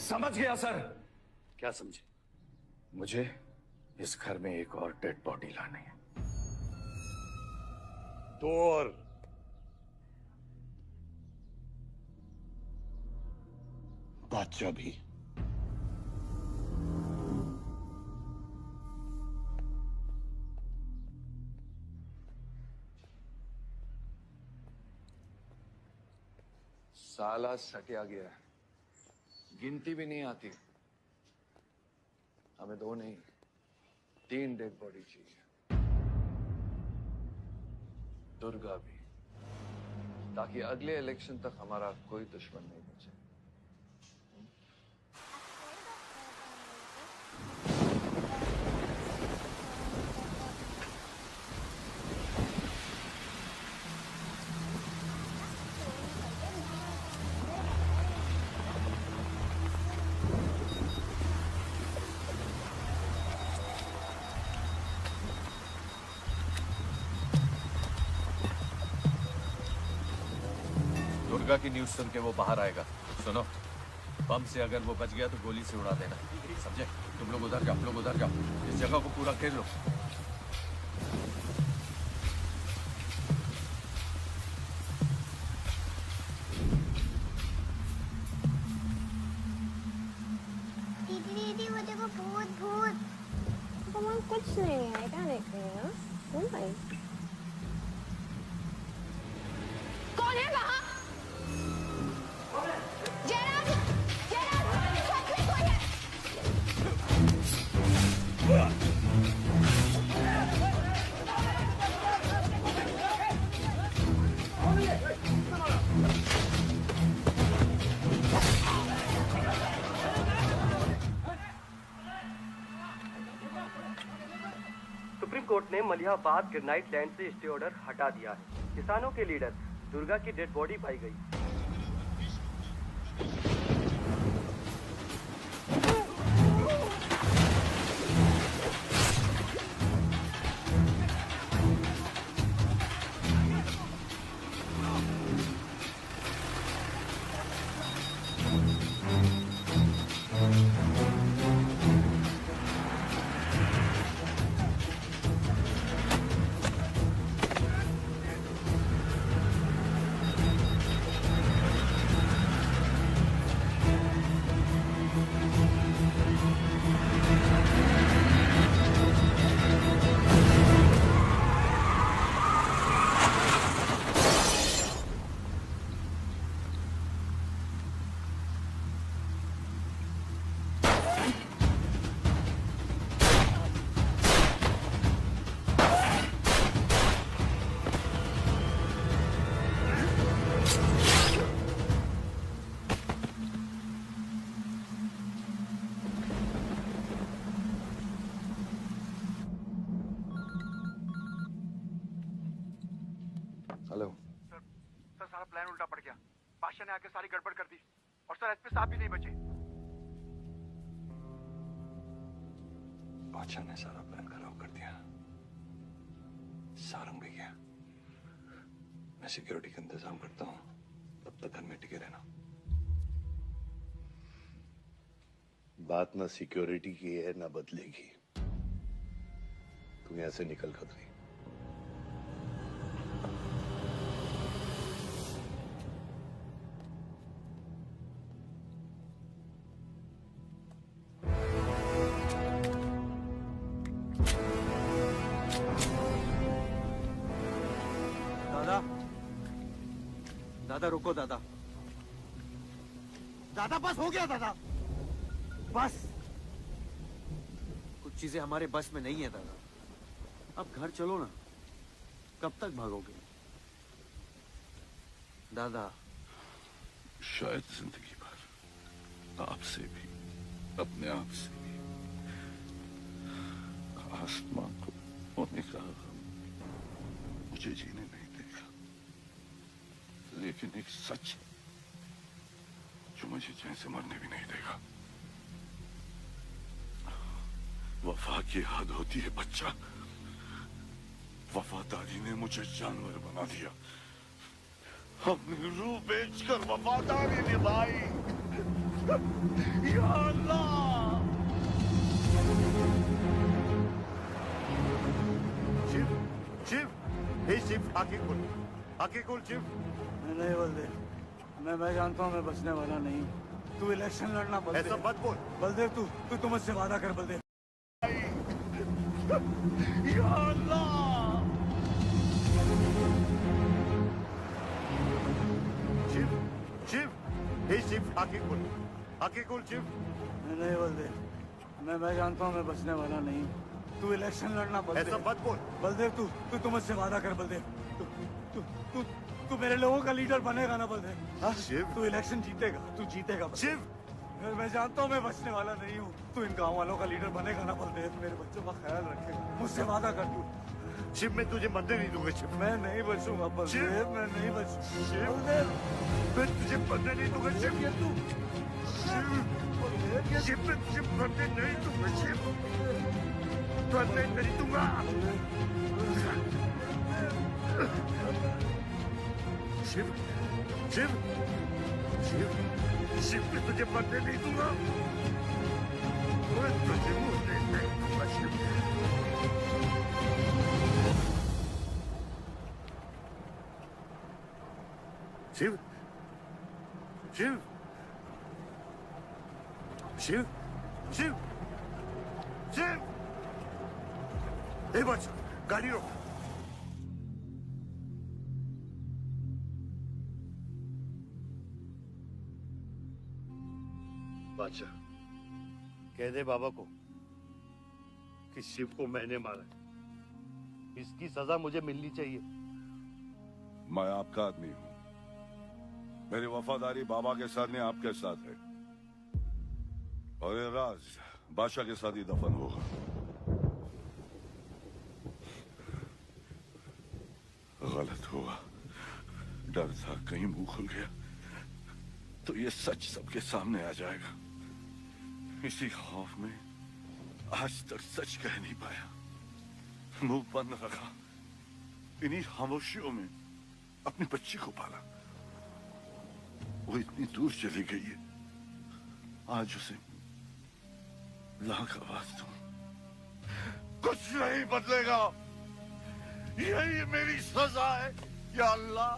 समझ गया सर। क्या समझे? मुझे इस घर में एक और डेड बॉडी लानी है। तो और बादशाह भी। साला सटिया गया है, गिनती भी नहीं आती। हमें 2 नहीं 3 डेड बॉडी चाहिए, दुर्गा भी, ताकि अगले इलेक्शन तक हमारा कोई दुश्मन नहीं बचे। दुर्गा की न्यूज़ सुन के वो बाहर आएगा। सुनो, बम से अगर वो बच गया तो गोली से उड़ा देना, समझे? तुम लोग उधर जाओ, लोग उधर जाओ, इस जगह को पूरा घेर लो। दीदी वो देखो, भूत भूत। मम्मा कुछ नहीं है, क्या देख रही है? सुन भाई, कौन है वहाँ? जयराम, जयराम, छत में कोई है। सुप्रीम कोर्ट ने मलिहाबाद ग्रेनाइट लैंड से स्टे ऑर्डर हटा दिया है। किसानों के लीडर दुर्गा की डेड बॉडी पाई गई। हेलो। सर सारा प्लान उल्टा पड़ गया। बादशाह ने आके सारी गड़बड़ कर दी और सर एसपी साहब भी नहीं बचे। बादशाह ने सारा प्लान खराब कर दिया। सारंग भी गया। मैं सिक्योरिटी का इंतजाम करता हूँ, तब तक घर में टिके रहना। बात ना सिक्योरिटी की है ना बदलेगी। तुम यहाँ से निकल खतरी। दादा, दादा रुको दादा। दादा बस हो गया दादा, बस। कुछ चीजें हमारे बस में नहीं है दादा। अब घर चलो ना, कब तक भागोगे दादा? शायद जिंदगी भर आपसे भी, अपने आप से भी। आसमां को होने का गम मुझे जीने नहीं देगा, लेकिन एक सच है जो मुझे चैन से मरने भी नहीं देगा। वफा की हद होती है बच्चा। वफादारी ने मुझे जानवर बना दिया। हमने रूह बेचकर वफादारी निभाई। या अल्लाह! शिव, शिव, हे शिव, आंखें खोल, आंखें खोल शिव। नहीं बलदेव, मैं जानता हूँ मैं बचने वाला नहीं हूँ। तू इलेक्शन लड़ना बलदेव। ऐसा मत बोल बलदेव, तू मुझसे वादा कर बलदेव। या अल्लाह! शिव, शिव, हे शिव, आंखें खोल, आंखें खोल शिव। नहीं बलदेव, मैं जानता हूँ मैं बचने वाला नहीं हूँ। तू इलेक्शन लड़ना बलदेव। ऐसा मत बोल बलदेव, तू मुझसे वादा कर बलदेव। तू मेरे लोगों का लीडर बनेगा ना बलदेव? शिव, तू इलेक्शन जीतेगा, तू जीतेगा शिव। मैं जानता हूँ मैं बचने वाला नहीं हूँ। तू इन गाँव वालों का लीडर बनेगा ना बलदेव? मेरे बच्चों का ख्याल रखेगा, मुझसे वादा कर तू। शिव, मैं तुझे मरने नहीं दूंगा शिव। मैं नहीं बचूंगा बलदेव, मैं नहीं बचूंगा शिव, मैं तुझे मरने नहीं दूंगा शिव। शिव, मैं तुझे मरने नहीं दूंगा शिव। मरने नहीं दूंगा। शिव, शिव, शिव, शिव, मैं तुझे मरने नहीं दूंगा। मैं तुझे मरने नहीं दूंगा शिव। शिव, शिव, शिव, शिव, शिव। ए बच, गाड़ी रोक। बादशाह, कह दे बाबा को कि शिव को मैंने मारा है। इसकी सजा मुझे मिलनी चाहिए। मैं आपका आदमी हूं। मेरी वफादारी बाबा के साथ नहीं, आपके साथ है। और ये राज बादशाह के साथ ही दफन होगा। गलत हुआ, डर था कहीं मुंह खुल गया तो ये सच सबके सामने आ जाएगा। इसी खौफ में आज तक सच कह नहीं पाया, मुंह बंद रखा। इन्हीं खामोशियों में अपनी बच्ची को पाला। वो इतनी दूर चली गई है, आज उसे लाख आवाज दूं, कुछ नहीं बदलेगा। यही मेरी सजा है या अल्लाह,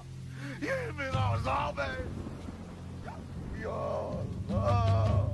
यही मेरा अज़ाब है या अल्लाह।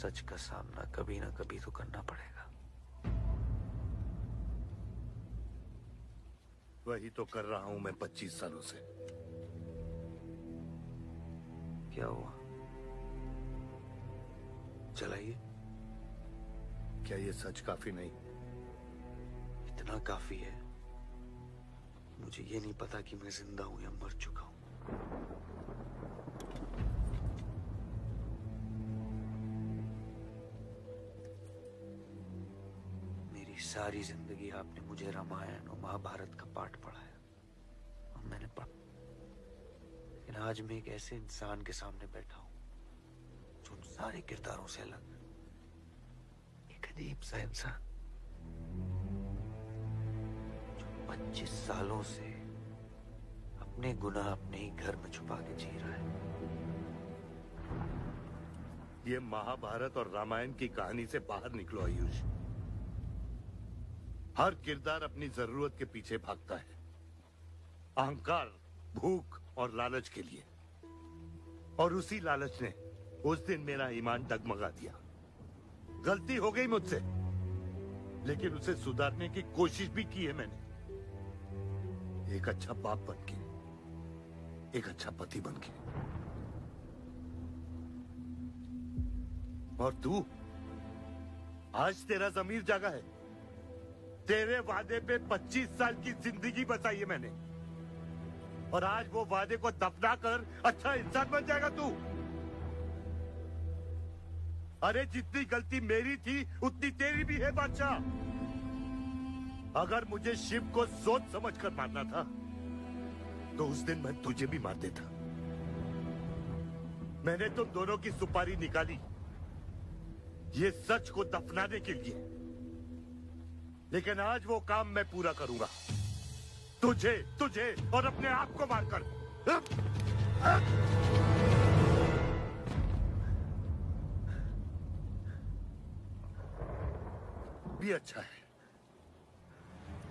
सच का सामना कभी ना कभी तो करना पड़ेगा। वही तो कर रहा हूं मैं 25 सालों से। क्या हुआ? चलाइए। क्या ये सच काफी नहीं? इतना काफी है। मुझे ये नहीं पता कि मैं जिंदा हूं या मर चुका हूं। मेरी सारी जिंदगी आपने मुझे रामायण और महाभारत का पाठ पढ़ाया और मैंने पढ़ा, लेकिन आज मैं एक ऐसे इंसान के सामने बैठा हूं जो उन सारे किरदारों से अलग, एक अजीब सा इंसान जो 25 सालों से अपने गुनाह अपने ही घर में छुपा के जी रहा है। ये महाभारत और रामायण की कहानी से बाहर निकलो आयुष। हर किरदार अपनी जरूरत के पीछे भागता है, अहंकार, भूख और लालच के लिए। और उसी लालच ने उस दिन मेरा ईमान डगमगा दिया। गलती हो गई मुझसे, लेकिन उसे सुधारने की कोशिश भी की है मैंने। एक अच्छा बाप बनके, एक अच्छा पति बनके। और तू, आज तेरा ज़मीर जागा है। तेरे वादे पे 25 साल की जिंदगी बचाई है मैंने, और आज वो वादे को दफना कर अच्छा इंसान बन जाएगा तू। अरे जितनी गलती मेरी थी उतनी तेरी भी है बादशाह। अगर मुझे शिव को सोच समझ कर मारना था तो उस दिन मैं तुझे भी मार देता। मैंने तुम दोनों की सुपारी निकाली ये सच को दफनाने के लिए, लेकिन आज वो काम मैं पूरा करूंगा, तुझे तुझे और अपने आप को मारकर। भी अच्छा है,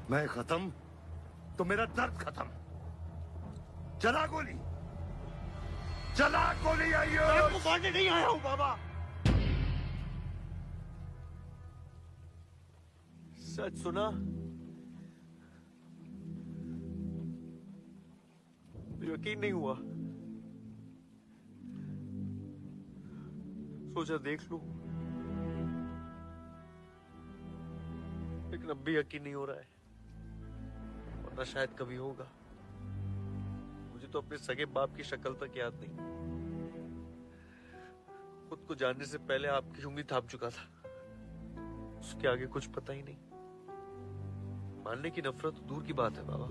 मैं खत्म तो मेरा दर्द खत्म। चला गोली, चला गोली। आइयो, मैं आपको मारने नहीं आया हूं बाबा। सच सुना? यकीन नहीं हुआ, सोचा देख लूं, लेकिन अब भी यकीन नहीं हो रहा है, वरना शायद कभी होगा। मुझे तो अपने सगे बाप की शक्ल तक याद नहीं। खुद को जानने से पहले आपकी उंगली थाम चुका था, उसके आगे कुछ पता ही नहीं। मानने की नफरत तो दूर की बात है बाबा।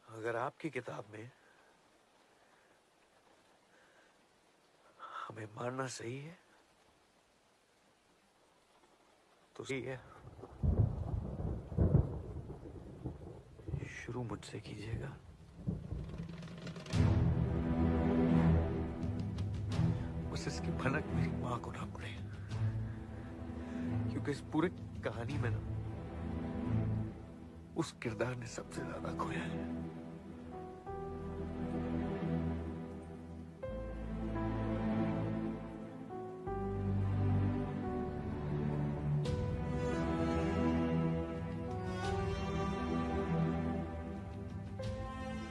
अगर आपकी किताब में हमें मारना सही है तो सही है। शुरू मुझसे कीजिएगा। बस इसकी भनक मेरी मां को ना पड़े, क्योंकि इस पूरी कहानी में ना उस किरदार ने सबसे ज्यादा खोया है।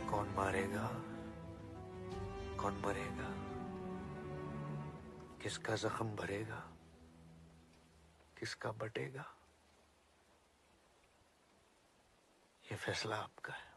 कौन मारेगा, कौन मरेगा, किसका जख्म भरेगा, किसका बटेगा, ये फैसला आपका है।